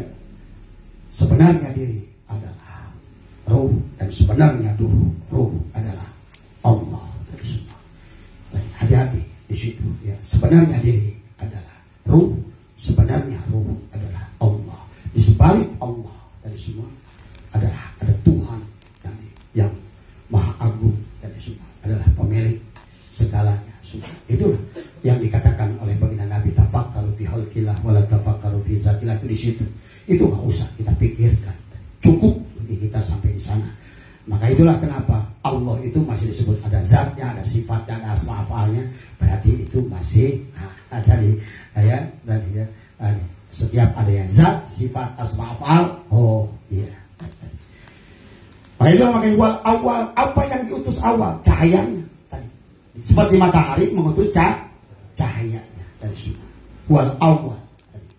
sebenarnya diri adalah ruh, dan sebenarnya ruh adalah Allah. Hati-hati di situ ya. Sebenarnya diri adalah ruh, sebenarnya ruh adalah Allah. Di sebalik Allah dari semua adalah ada Tuhan yang Maha Agung dari semua, adalah pemilik segalanya semua. Itulah yang dikatakan oleh baginda Nabi, tafakkaru fi khalqillah wala tafakkaru fi zatillah. Itu di situ. Itu enggak usah kita pikirkan. Cukup bagi kita sampai di sana. Maka itulah kenapa Allah itu masih disebut ada zatnya, ada sifatnya, ada asma afalnya. Berarti itu masih tadi ya, setiap ada yang zat, sifat, asma afal. Oh iya. Maka itu makanya wal awal, apa yang diutus awal? Cahayanya tadi. Seperti matahari mengutus cahayanya tadi. Wal awal tadi.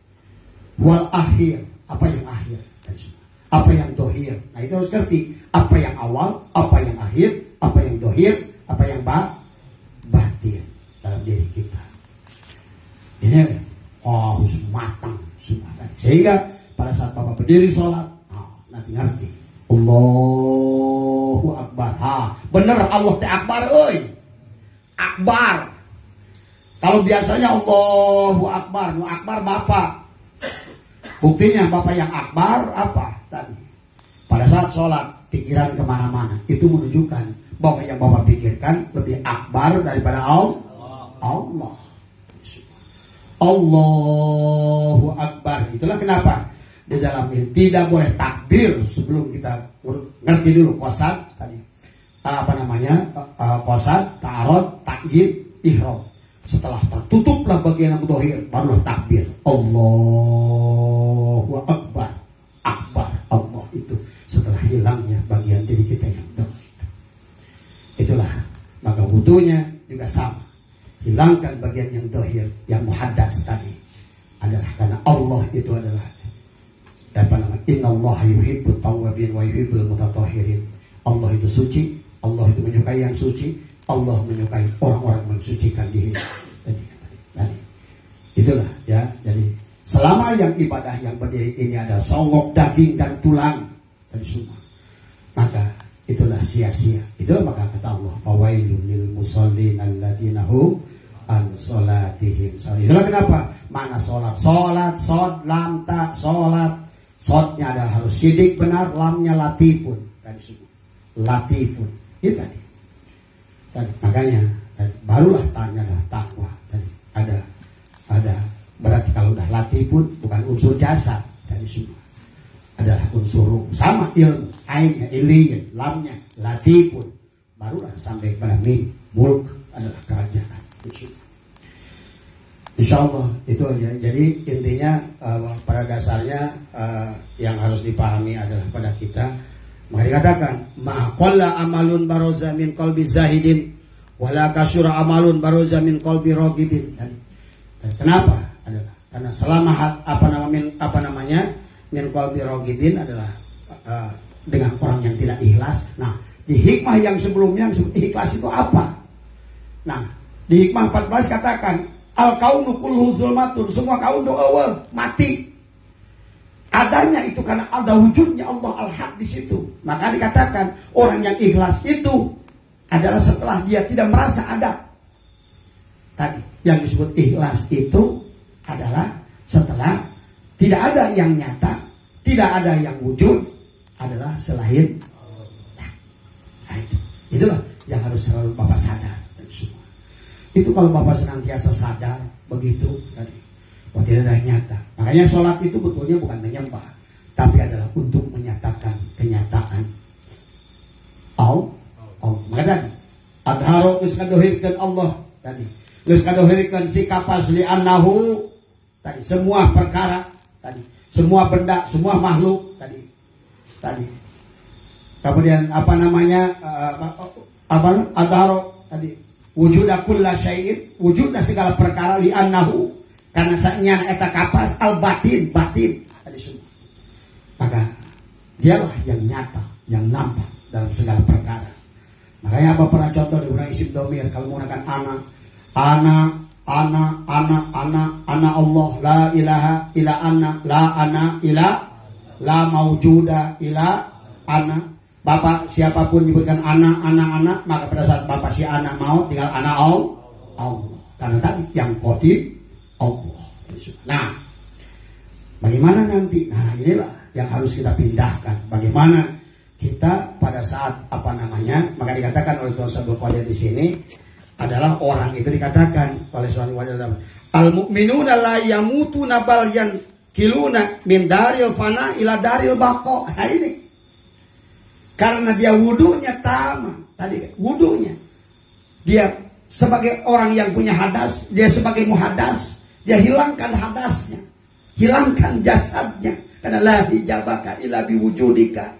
Wal akhir, apa yang akhir tadi. Apa yang dohir. Nah itu harus ngerti. Apa yang awal, apa yang akhir, apa yang dohir, apa yang batin dalam diri kita. Ini harus matang semua. Sehingga pada saat Bapak berdiri sholat, nanti ngerti. Allah akbar. Bener Allah teh akbar euy. Akbar. Kalau biasanya Allahu akbar, nu akbar Bapak. Buktinya Bapak yang akbar apa tadi? Pada saat sholat pikiran kemana-mana, itu menunjukkan bahwa yang Bapak pikirkan lebih akbar daripada Allah. Allahu akbar. Itulah kenapa di dalam ini tidak boleh takbir sebelum kita ngerti dulu qasad tadi. Qasad, ta'arud, ta'yid, ihram. Setelah tertutuplah bagian yang dohir, barulah takbir. Allahu akbar. Akbar Allah itu setelah hilangnya bagian diri kita yang dohir. Itulah maka wudunya juga sama. Hilangkan bagian yang dohir, yang muhaddas tadi adalah karena Allah itu adalah Innallaha yuhibbut tawwabin wa yuhibbul mutatahhirin. Allah itu suci, Allah itu menyukai yang suci, Allah menyukai orang-orang mensucikan diri. Tadi. Itulah ya. Jadi selama yang ibadah yang berdiri ini ada songok daging dan tulang dan semua, maka itulah sia-sia. Itulah maka kata Allah, fawailul lil musallin alladzina hum an salatihim. Itulah kenapa mana salat, sod lam ta salat. Sodnya adalah harus sidik benar, lamnya latifun tadi semua. Latifun. Itu tadi. Makanya barulah tanya takwa tadi. Ada berarti kalau udah latifun bukan unsur jasad tadi semua. Adalah unsur ruh. Sama ilmu, ainnya, iliyin, lamnya, latifun. Barulah sampai pada mulk adalah kerajaan. Insyaallah itu aja. Jadi intinya pada dasarnya yang harus dipahami adalah pada kita. Maka dikatakan ma qalla amalun baroza min qalbi zahidin wala kasyura amalun baroza min qalbi ragibin. Dan kenapa? Adalah karena selama apa namanya min qalbi ragibin adalah dengan orang yang tidak ikhlas. Nah, di hikmah yang sebelumnya ikhlas itu apa? Nah, di hikmah 14 katakan al-kaunu kulluhu zulmatun, semua kaun doa mati. Adanya itu karena ada wujudnya Allah al-haq di situ. Maka dikatakan orang yang ikhlas itu adalah setelah dia tidak merasa ada. Tadi yang disebut ikhlas itu adalah setelah tidak ada yang nyata, tidak ada yang wujud, adalah selain Allah. Nah, itulah yang harus selalu Bapak sadar. Itu kalau Bapak senantiasa sadar begitu tadi, tidak ada yang nyata. Makanya sholat itu betulnya bukan menyembah, tapi adalah untuk menyatakan kenyataan Allah. Maka tadi adharo geus ngadohirkeun Allah tadi, geus ngadohirkeun sikap asli annahu tadi, semua perkara tadi, semua benda, semua makhluk tadi. Kemudian adharo tadi wujudna kulla syai'in, wujudna segala perkara li annahu, karena saknya eta kapas al batin tadi semua. Maka dialah yang nyata, yang nampak dalam segala perkara. Makanya apa pernah contoh di urang isim domir kalau menggunakan ana Allah, la ilaha illa anna, la ana ila la maujuda ila ana. Bapak siapapun menyebutkan anak, maka pada saat Bapak si anak mau tinggal anak Allah. Karena tadi yang qadim Allah. Nah, bagaimana nanti? Nah, inilah yang harus kita pindahkan. Bagaimana kita pada saat maka dikatakan oleh Tuhan Sabtu Qadir di sini adalah orang itu dikatakan oleh Tuhan Qadir al-mu'minuna la yamutuna bal yankiluna min daril fana ila daril baqa. Nah, ini karena dia wudunya tama tadi, wudunya dia sebagai orang yang punya hadas, dia sebagai muhadas, dia hilangkan hadasnya, hilangkan jasadnya, karena la hijabaka illa biwujudika,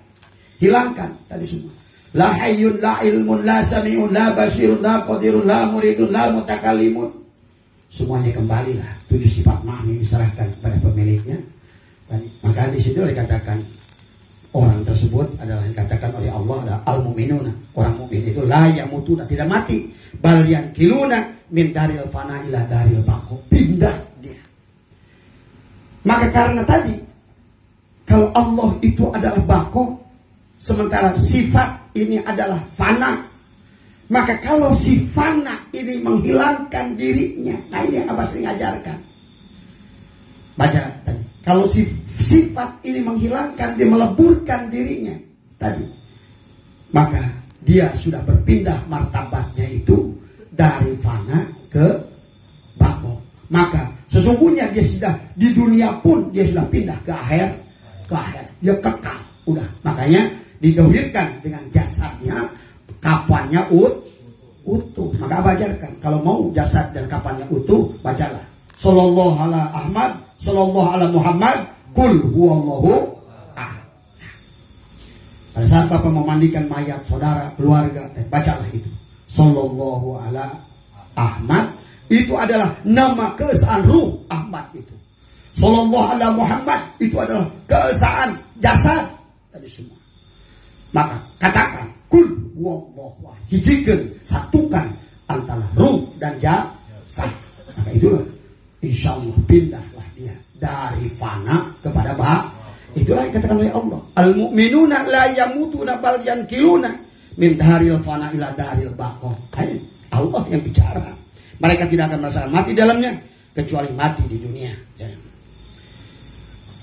hilangkan tadi semua. La hayyun la ilmun la sami'un la basirun la qadirun la muridun la mutakallimun. Semuanya kembalilah 7 sifat ma'ani diserahkan kepada pemiliknya. Dan maka di situ dikatakan orang tersebut adalah dikatakan oleh Allah adalah al-mu'minuna. Orang mukmin itu la yamutuna, tidak mati. Bal yankiluna min daril fana ila daril baqo. Pindah dia. Maka karena tadi kalau Allah itu adalah baqo, sementara sifat ini adalah fana. Maka kalau si fana ini menghilangkan dirinya, nah ini yang Abah sering ajarkan. Baca tadi. Kalau si sifat ini menghilangkan, dia meleburkan dirinya tadi, maka dia sudah berpindah martabatnya itu dari fana ke bako. Maka sesungguhnya dia sudah di dunia pun dia sudah pindah ke akhir. Dia kekal. Udah. Makanya didohirkan dengan jasadnya, kapannya utuh. Maka Abah ajarkan, kalau mau jasad dan kapannya utuh, bacalah sallallahu ala Ahmad, sallallahu ala Muhammad, kul huwallahu ahad. Pada saat Bapak memandikan mayat saudara, keluarga, bacalah itu sallallahu ala Ahmad. Itu adalah nama keesaan ruh Ahmad itu. Sallallahu ala Muhammad itu adalah keesaan jasad tadi semua. Maka katakan kul huwallahu ahad, hijikan, satukan antara ruh dan jasad. Maka itulah insyaallah pindahlah dia dari fana kepada bak. Itulah yang dikatakan oleh Allah, al mu'minuna la yamutuna bal yankiluna min daril fana ila daril baqa. Allah yang bicara. Mereka tidak akan merasakan mati dalamnya kecuali mati di dunia. Ya.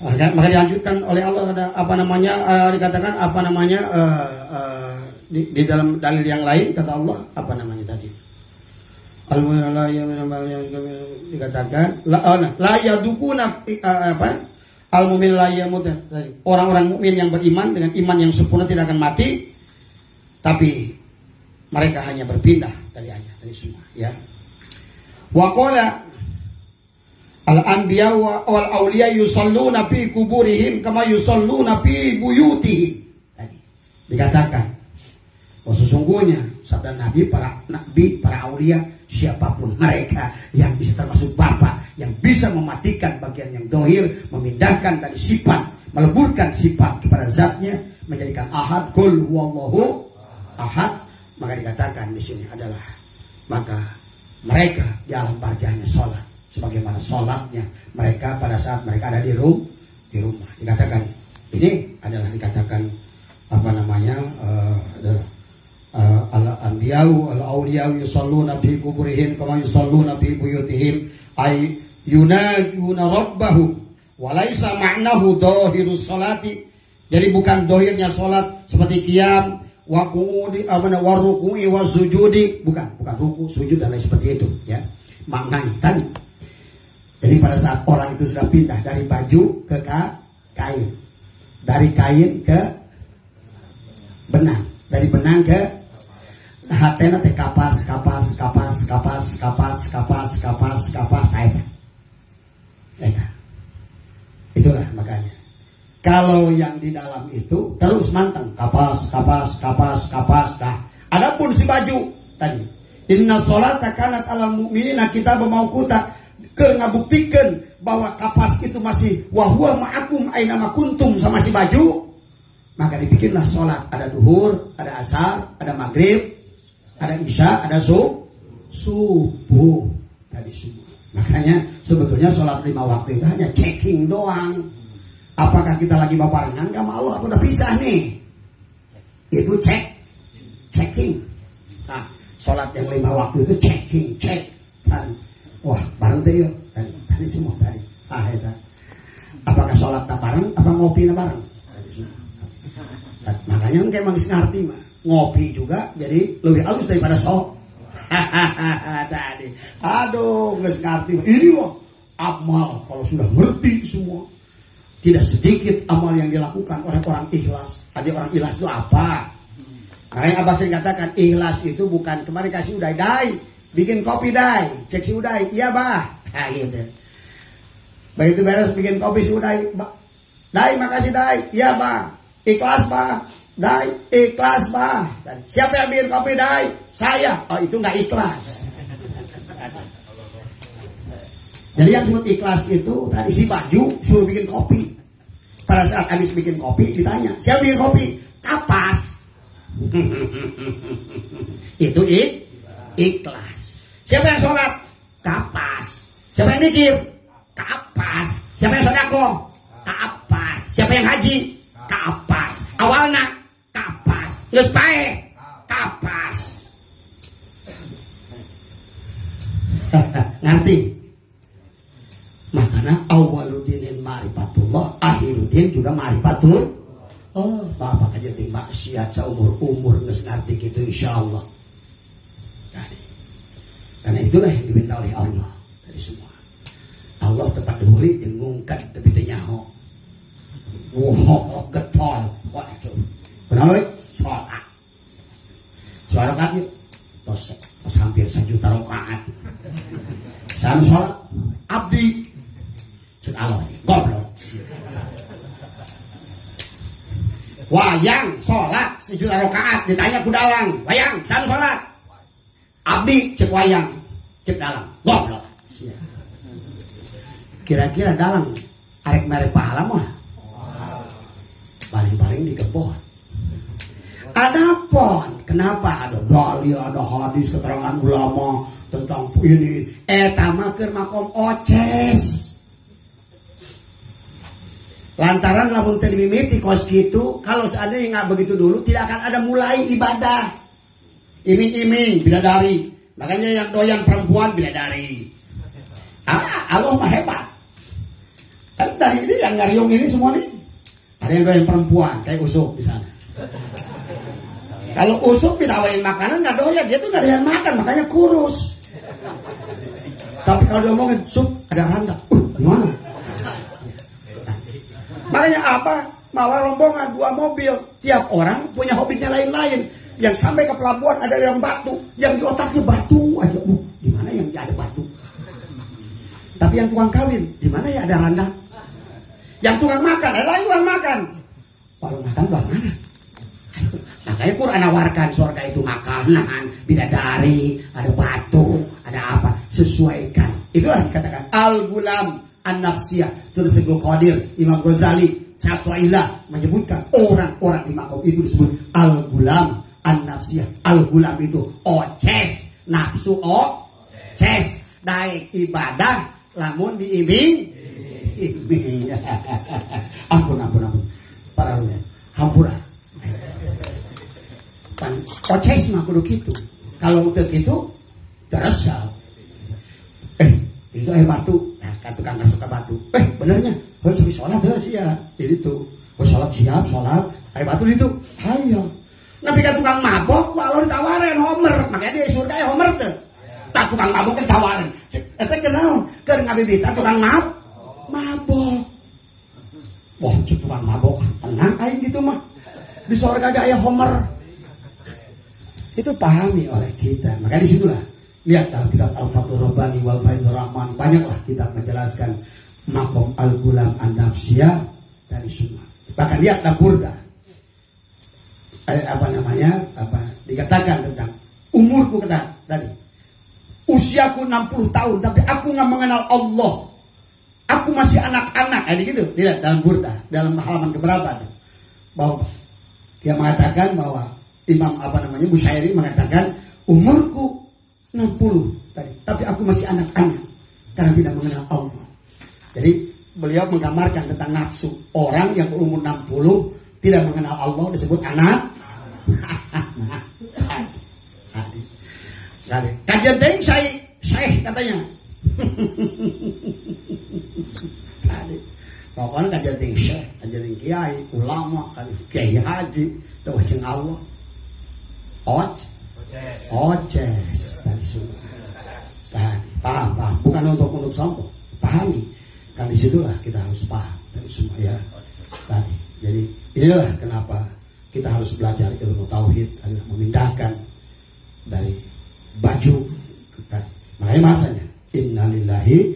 Maka dilanjutkan oleh Allah, ada apa namanya, dikatakan apa namanya, di dalam dalil yang lain kata Allah apa namanya tadi, dikatakan la yadukuna apa, al mu'min la yamut, orang-orang mukmin yang beriman dengan iman yang sempurna tidak akan mati, tapi mereka hanya berpindah dari ayat dari semua. Ya. Wa qala al-anbiya wal awliya yusalluna fi kuburihim kama yusalluna fi buyutihim. Tadi dikatakan bahwa sesungguhnya sabda Nabi, para aulia, siapapun mereka yang bisa termasuk bapak yang bisa mematikan bagian yang dohir, memindahkan dari sifat, meleburkan sifat kepada zatnya, menjadikan ahad, kul huwallahu ahad, maka dikatakan di sini adalah maka mereka di alam barjahnya sholat sebagaimana sholatnya mereka pada saat mereka ada di rumah. Dikatakan ini adalah dikatakan apa namanya, al-anbiya'u al-awliya'u yusalluna fi kuburihim kama yusalluna fi buyutihim ay yunajuna rabbahum wa laisa ma'nahu dhahirus salati. Jadi bukan dohirnya sholat seperti qiyam wa qu'udi wa ruku'i wa sujudi, bukan ruku, sujud dan lain seperti itu ya. Maknanya kan jadi pada saat orang itu sudah pindah dari baju ke kain, dari kain ke benang, dari benang ke hatena teh kapas eta. Itulah makanya kalau yang di dalam itu terus manteng kapas. Nah, adapun si baju tadi, inna sholata kanat alal mu'minina kitaban mauquta, keur ngabuktikeun bahwa kapas itu masih wa huwa ma'akum aina ma kuntum sama si baju. Maka dibikinlah sholat, ada duhur, ada asar, ada maghrib, ada isya, ada subuh tadi semua. Makanya sebetulnya sholat 5 waktu itu hanya checking doang. Apakah kita lagi barengan sama Allah atau udah pisah nih? Itu checking. Nah, sholat yang 5 waktu itu cek kan. Wah, bareng tuh yuk. Tadi semua tadi. Itu. Apakah sholat tak bareng? Apa ngopi na bareng? Makanya kayak emang ngerti mah. Ngopi juga jadi lebih halus daripada tadi. Aduh, nggak ngerti. Ini loh amal kalau sudah ngerti semua. Tidak sedikit amal yang dilakukan oleh orang ikhlas. Tadi orang ikhlas itu apa? Makanya Abah sering katakan ikhlas itu bukan kemarin kasih udah dai, bikin kopi dai, cek si udah, iya bah, nah, gitu. Begitu beres bikin kopi si udah, dai makasih dai, iya bah, ikhlas bah, dai ikhlas bah. Dan siapa yang bikin kopi dai? Saya. Oh itu nggak ikhlas. Jadi yang disebut ikhlas itu tadi si baju suruh bikin kopi. Pada saat habis bikin kopi ditanya, siapa bikin kopi? Kapas. Itu ikhlas. Siapa yang sholat? Kapas. Siapa yang mikir? Kapas. Siapa yang sedekah? Kapas. Siapa yang haji? Kapas. Awalna kapas. Geus pae kapas. Ngerti? Makanya awaludinin ma'rifatullah, akhiruddin juga ma'rifatul. Oh, bapak aja ting maksiat seumur-umur geus ngerti kitu insyaallah. Karena itulah yang diminta oleh Allah dari semua. Allah tepat dihuli jeung ngungkat tapi teu nyaho. Wah, getol. Wah, itu. Kenapa? Salat. Salat rakaat tos hampir 1 juta rakaat. Sam salat abdi cek Allah goblok. Wayang salat 1 juta rakaat ditanya ku dalang, wayang sam salat. Abdi cek wayang cek dalang goblok. Kira-kira dalang arek mere pahala mah paling-paling dikebot. Ada pon, kenapa ada dalil, ada hadis, keterangan ulama tentang ini. Eta mah keur makom oces. Lantaran lamun teu dimimiti kos kitu, kalau seandainya nggak begitu dulu tidak akan ada mulai ibadah. Iming-iming bidadari. Makanya yang doyan perempuan bidadari. Allah mah hebat. Kan dari ini yang ngariung ini semua nih. Ada yang doyan perempuan kayak Usuk di sana. Kalau Usuk ditawarin makanan nggak doyan, dia tuh nggak doyan makan, makanya kurus. Tapi kalau dia ngomongin sup ada randa, gimana? Makanya apa? Bawa rombongan 2 mobil, tiap orang punya hobinya lain-lain. Yang sampai ke pelabuhan ada yang batu, yang di otaknya batu aja. Di mana yang ada batu? Tapi yang tukang kawin, di mana ya ada randa? Yang tukang makan, ada lagi tukang makan. Warung makan belah mana? Makanya Quran nawarkan surga itu makanan, bidadari, ada batu, ada apa? Sesuaikan. Itulah dikatakan al-gulam an-nafsiyah. Itu disebut Qadir, Imam Ghazali, Syatwa'ilah menyebutkan orang-orang di makom itu disebut al-gulam an-nafsiyah. Al-gulam itu oces, nafsu oces. Daik ibadah, lamun diiming. Ampun. Para ulama, hampura. Oces mah kudu kitu. Kalau teu kitu terasa. Itu batu. Nah, kan tukang suka batu. Benernya harus sholat terus ya. Jadi itu. Sholat siap, sholat. Batu itu. Hayo. Tapi kan tukang mabok, kalau ditawarin Homer, makanya dia surga ya Homer tuh. Tak tukang mabok kan tawarin. Eta kenal, keur ngabibita tukang mabok. Wah, tukang mabok tenang aing gitu mah. Di surga aja aya Homer. Itu pahami oleh kita. Makanya disitulah lihat dalam kitab Al-Fathur Rabbani wal Faidur Rahman, banyaklah kitab menjelaskan makom al-gulam an-nafsiyah dari semua. Bahkan lihat dalam Burda. Dikatakan tentang umurku kata tadi. Usiaku 60 tahun tapi aku nggak mengenal Allah. Aku masih anak-anak. Gitu. Lihat dalam Burda, dalam halaman keberapa tuh. Bahwa dia mengatakan bahwa Imam Bushairi mengatakan umurku 60 tadi, tapi aku masih anak-anak karena tidak mengenal Allah. Jadi beliau menggambarkan tentang nafsu. Orang yang berumur 60 tidak mengenal Allah disebut anak. Kajian ting saya katanya. Pokoknya kajian ting syekh, kajian ting kiai, ulama, kiai haji, tuh jeung Allah. Oces tadi semua. Paham. Bukan untuk sombong. Pahami. Kan disitulah kita harus paham tadi semua ya. Tadi. Jadi inilah kenapa kita harus belajar ilmu tauhid, adalah memindahkan dari baju. Makanya masanya innalillahi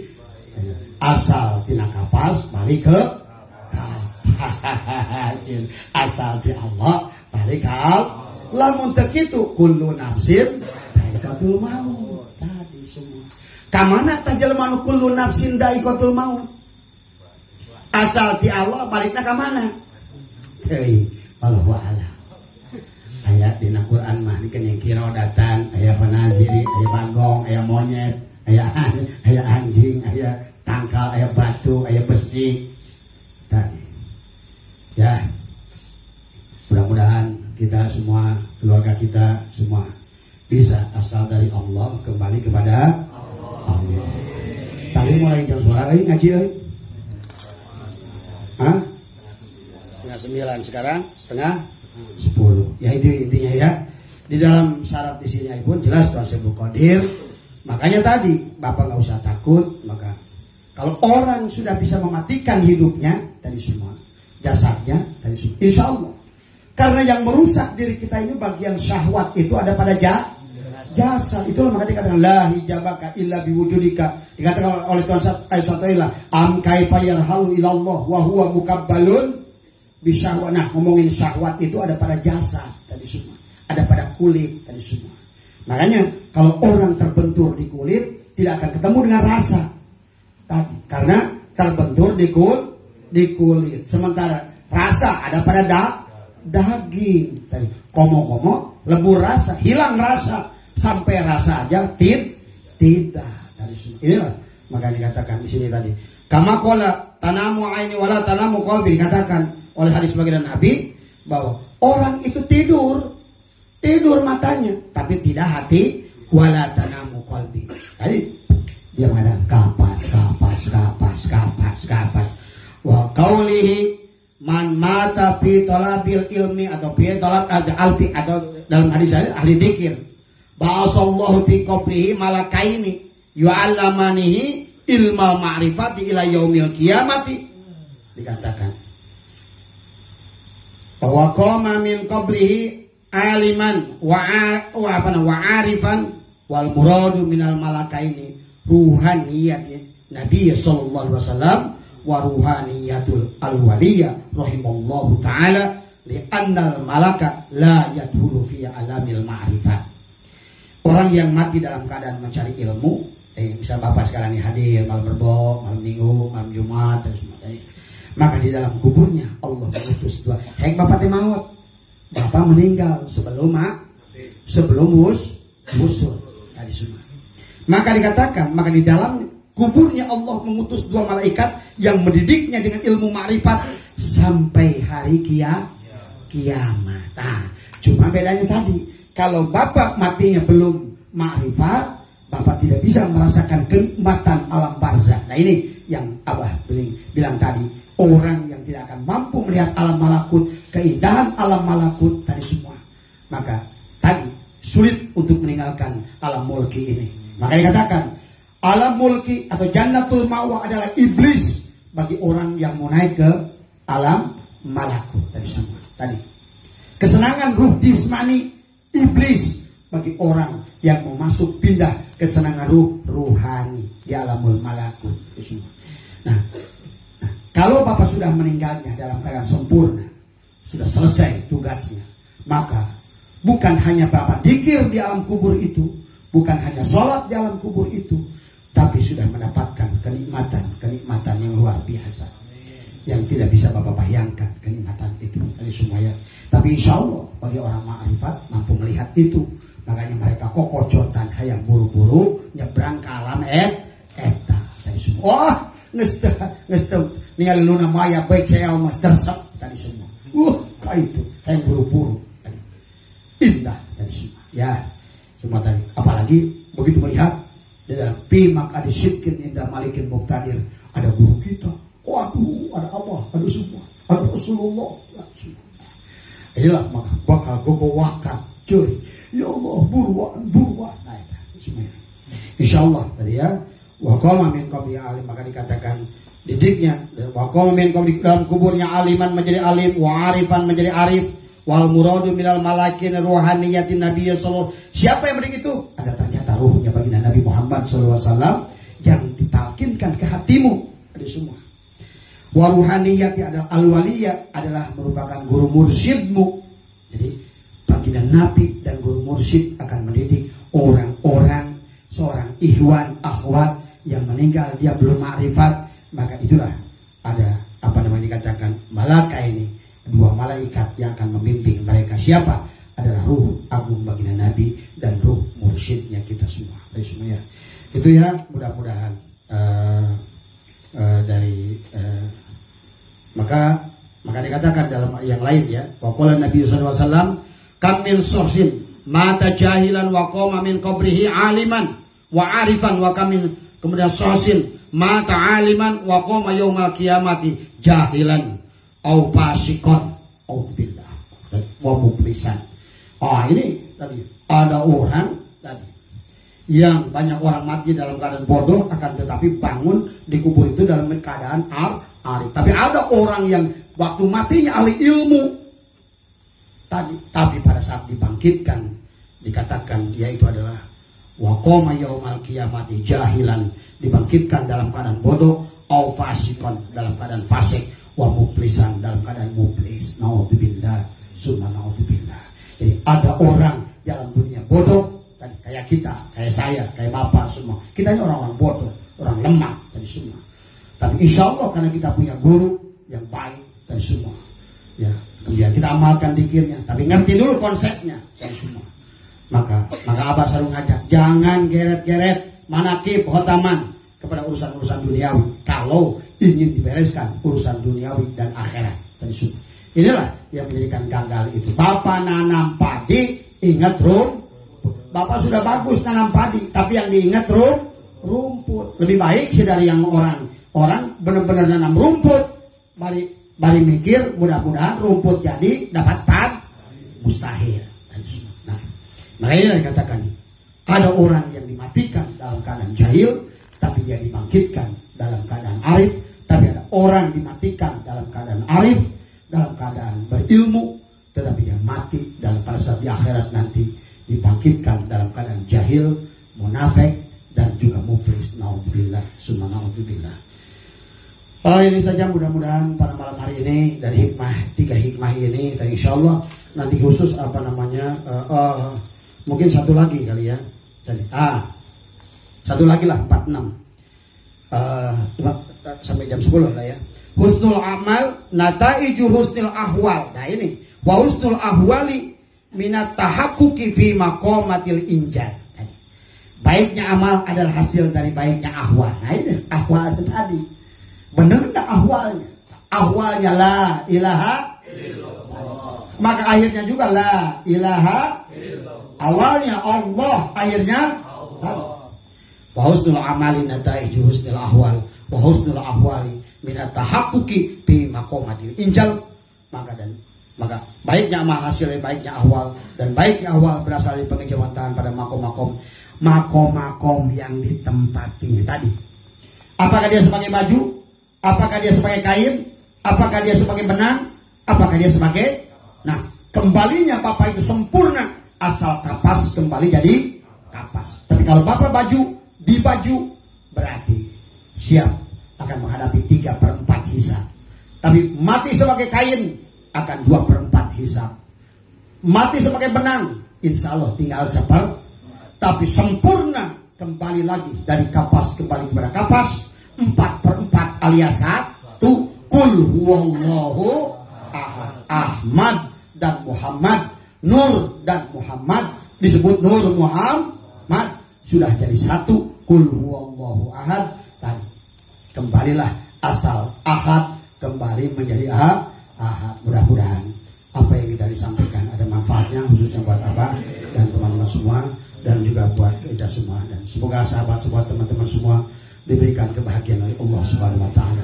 asal tina kapas balik ke asal di Allah balik ke lamun teu kitu kullu nafsin dha'iqatul maut. Tadi semua. Ka mana tah jelema nu kullu nafsin dha'iqatul maut? Asal ti Allah balikna ka mana? Teuing wallahu a'lam. Aya dina Quran mah dikeun kirodatan, aya panaziri, aya bagong, aya monyet, aya anjing, aya tangkal, aya batu, aya besi. Tadi. Ya. Mudah-mudahan kita semua, keluarga kita semua bisa asal dari Allah, kembali kepada Allah. Tadi mulai jam suara ngaji Hah? 8:30 sekarang 8:30. Ya itu intinya ya. Di dalam syarat di sini pun jelas Rasul Qadir. Makanya tadi Bapak nggak usah takut. Maka kalau orang sudah bisa mematikan hidupnya dari semua, jasadnya dari semua, insya Allah. Karena yang merusak diri kita ini bagian syahwat itu ada pada jasad. Itulah makanya dikatakan la hijabaka illa biwujudika. Dikatakan oleh Tuhan Ta'ala, am kaifa yarhalu ilallah wa huwa mukabbalun bisyahwat. Nah, ngomongin syahwat itu ada pada jasad tadi semua, ada pada kulit tadi semua. Makanya kalau orang terbentur di kulit tidak akan ketemu dengan rasa tadi, karena terbentur di kulit. Sementara rasa ada pada daging tadi. Komo-komo lebur rasa, hilang rasa, sampai rasa aja tidak dari semua. Inilah maka dikatakan di sini tadi. Kama qala tanamu aini wala tanamu qalbi, dikatakan oleh hadis baginda Nabi bahwa orang itu tidur matanya, tapi tidak hati, wala tanamu qalbi. Tadi dia mengatakan kapas. Wa qaulihi man mata fi talabil ilmi atau fi talab alfi atau dalam hadis ahli dzikir. Ba'asallahu fi qabrihi malakaini yu'allamanihi ilmal ma'rifati ila yaumil qiyamati. Dikatakan bahwa qama min qabrihi aliman wa arifan wal muradu minal malakaini ruhaniyati Nabi sallallahu alaihi wasallam wa ruhaniyatul alwaliyah rahimallahu taala li annal malaka la yadkhulu fi alamil ma'rifat. Orang yang mati dalam keadaan mencari ilmu, misal Bapak sekarang ini hadir malam Rebo, malam Minggu, malam Jumat dan sebagainya, maka di dalam kuburnya Allah mengutus dua. Bapak maut, Bapak meninggal sebelum musuh tadi semua. Maka dikatakan, maka di dalam kuburnya Allah mengutus dua malaikat yang mendidiknya dengan ilmu ma'rifat sampai hari kiamat. Nah, cuma bedanya tadi, kalau Bapak matinya belum ma'rifat, Bapak tidak bisa merasakan kenikmatan alam barzakh. Nah ini yang Abah bilang tadi, orang yang tidak akan mampu melihat alam malakut, keindahan alam malakut tadi semua, maka tadi sulit untuk meninggalkan alam mulki ini. Maka dikatakan alam mulki atau jannatul ma'wa adalah iblis bagi orang yang mau naik ke alam malakut tadi semua. Tadi kesenangan ruh jismani iblis bagi orang yang mau masuk pindah kesenangan ruhani di alamul malakut itu semua. Nah, kalau Bapak sudah meninggalnya dalam keadaan sempurna, sudah selesai tugasnya, maka bukan hanya Bapak dikir di alam kubur itu, bukan hanya sholat di alam kubur itu, tapi sudah mendapatkan kenikmatan yang luar biasa, yang tidak bisa Bapak bayangkan kenikmatan itu dari semuanya. Tapi insya Allah bagi orang ma'rifat mampu melihat itu, makanya mereka kokocotan hayang buru-buru nyebrang ke alam eta dari semua. Wah, ngesteng ningali luna maya baik saya mas tersep tadi semua. Kayak itu hayang buru-buru tadi. Indah dari semua. Ya, cuma tadi apalagi begitu melihat di dalam pimak ada syidkin indah malikin muqtadir, ada guru kita. Waduh, ada Allah, ada semua, ada Rasulullah. Inilah maka bakal gogo wakat curi. Ya Allah, buruan. Nah, itu semuanya. Insyaallah tadi ya. Wa qama min qabli alim, maka dikatakan didiknya wa qama min qabli, dalam kuburnya aliman menjadi alim, wa arifan menjadi arif, wal muradu minal malakin ruhaniyatin Nabi sallallahu. Siapa yang begitu? Ada ternyata ruhnya baginda Nabi Muhammad sallallahu alaihi wasallam yang ditalkinkan ke hatimu. Ada semua. Waruhaniyati adalah al-waliyah, adalah merupakan guru mursyidmu. Jadi baginda Nabi dan guru mursyid akan mendidik orang-orang, seorang ikhwan akhwat yang meninggal dia belum ma'rifat, maka itulah ada dikatakan malaka ini, dua malaikat yang akan membimbing mereka. Siapa? Adalah ruh agung baginda Nabi dan ruh mursyidnya kita semua. Semuanya itu ya, mudah-mudahan maka dikatakan dalam yang lain ya, waqala Nabi sallallahu alaihi wasallam kam min sohsin mata jahilan wa qoma min qabrihi aliman wa arifan wa kamin kemudian sohsin mata aliman wa qoma yaumal qiyamati jahilan au fasikon au billah wa mublisan. Ini tadi ada orang tadi yang banyak orang mati dalam keadaan bodoh akan tetapi bangun di kubur itu dalam keadaan arif. Tapi ada orang yang waktu matinya ahli ilmu tadi, tapi pada saat dibangkitkan dikatakan dia itu adalah waqoma yaumal qiyamati jahilan, dibangkitkan dalam keadaan bodoh, au fasikon dalam keadaan fasik, wa mublisan dalam keadaan mublis. Naudzubillah, summa naudzubillah. Jadi ada orang dalam dunia bodoh tadi kayak kita, kayak saya, kayak bapak semua. Kita ini orang-orang bodoh, orang lemah tadi semua. Tapi insya Allah karena kita punya guru yang baik tadi semua, ya kemudian kita amalkan dikirnya, tapi ngerti dulu konsepnya tadi semua. Maka Abah selalu ngajak jangan geret-geret manakib khotaman kepada urusan-urusan duniawi kalau ingin dibereskan urusan duniawi dan akhirat tadi semua. Inilah yang menjadikan gagal itu. Bapak nanam padi ingat Bapak sudah bagus nanam padi, tapi yang diingat rumput. Lebih baik sih dari yang orang benar-benar nanam rumput, bari mikir mudah-mudahan rumput jadi dapat mustahil. Nah, makanya dikatakan ada orang yang dimatikan dalam keadaan jahil, tapi dia dibangkitkan dalam keadaan arif. Tapi ada orang dimatikan dalam keadaan arif, dalam keadaan berilmu, tetapi dia mati dalam pada saat di akhirat nanti dibangkitkan dalam keadaan jahil, munafik dan juga muflis. Naudzubillah, summa naudzubillah. Ini saja mudah-mudahan pada malam hari ini dari tiga hikmah ini dan insyaallah nanti khusus mungkin satu lagi kali ya. Jadi satu lagi lah 46. Sampai jam 10 lah ya. Husnul amal nataiju husnul ahwal. Nah ini wa husnul ahwali minat tahakkuki fi maqamatil injal. Baiknya amal adalah hasil dari baiknya ahwal. Nah ini ahwal itu tadi. Benar enggak ahwalnya? Ahwalnya la ilaha illallah. Maka akhirnya juga la ilaha illallah. Awalnya Allah, akhirnya Allah. Wa husnul amali nataiju husnul ahwal wa husnul ahwali minat tahakkuki fi maqamatil injal. Maka baiknya amal hasil dari baiknya ahwal, dan baiknya ahwal berasal dari pengejawantahan pada makom yang ditempatinya tadi. Apakah dia sebagai baju? Apakah dia sebagai kain? Apakah dia sebagai benang? Apakah dia sebagai... Nah, kembalinya Bapak itu sempurna asal kapas kembali jadi kapas. Tapi kalau Bapak di baju berarti siap akan menghadapi 3/4 hisab. Tapi mati sebagai kain akan 2/4 hisab. Mati sebagai benang, insya Allah tinggal tapi sempurna kembali lagi dari kapas kembali kepada kapas. 4/4 alias 1. Kul huwallahu ahad. Ahmad dan Muhammad, Nur dan Muhammad disebut Nur Muhammad, sudah jadi 1. Kul huwallahu ahad. Dan kembalilah asal ahad kembali menjadi ahad. Mudah-mudahan apa yang kita disampaikan ada manfaatnya khususnya buat Abah dan teman-teman semua dan juga buat kita semua, dan semoga sahabat semua, teman-teman semua diberikan kebahagiaan oleh Allah Subhanahu wa taala.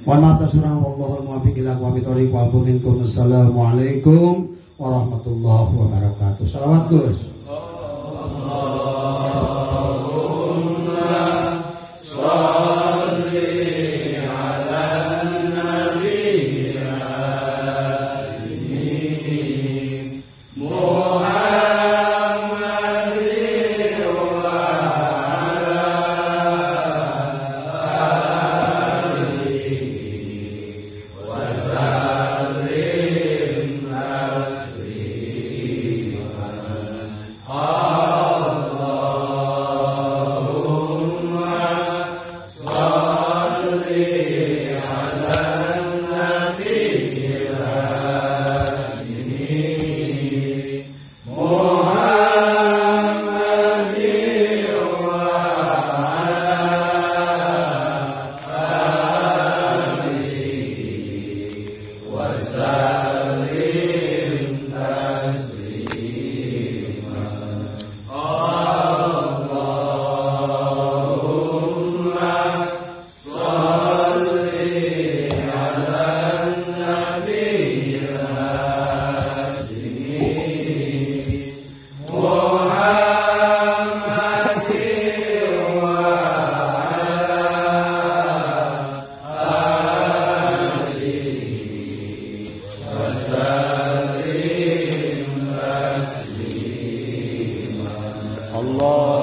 Mohon maaf atas kurang, wallahul muwaffiq ila aqwamit thoriq wa minkum. Assalamualaikum warahmatullahi wabarakatuh. Salawat Gus. Allah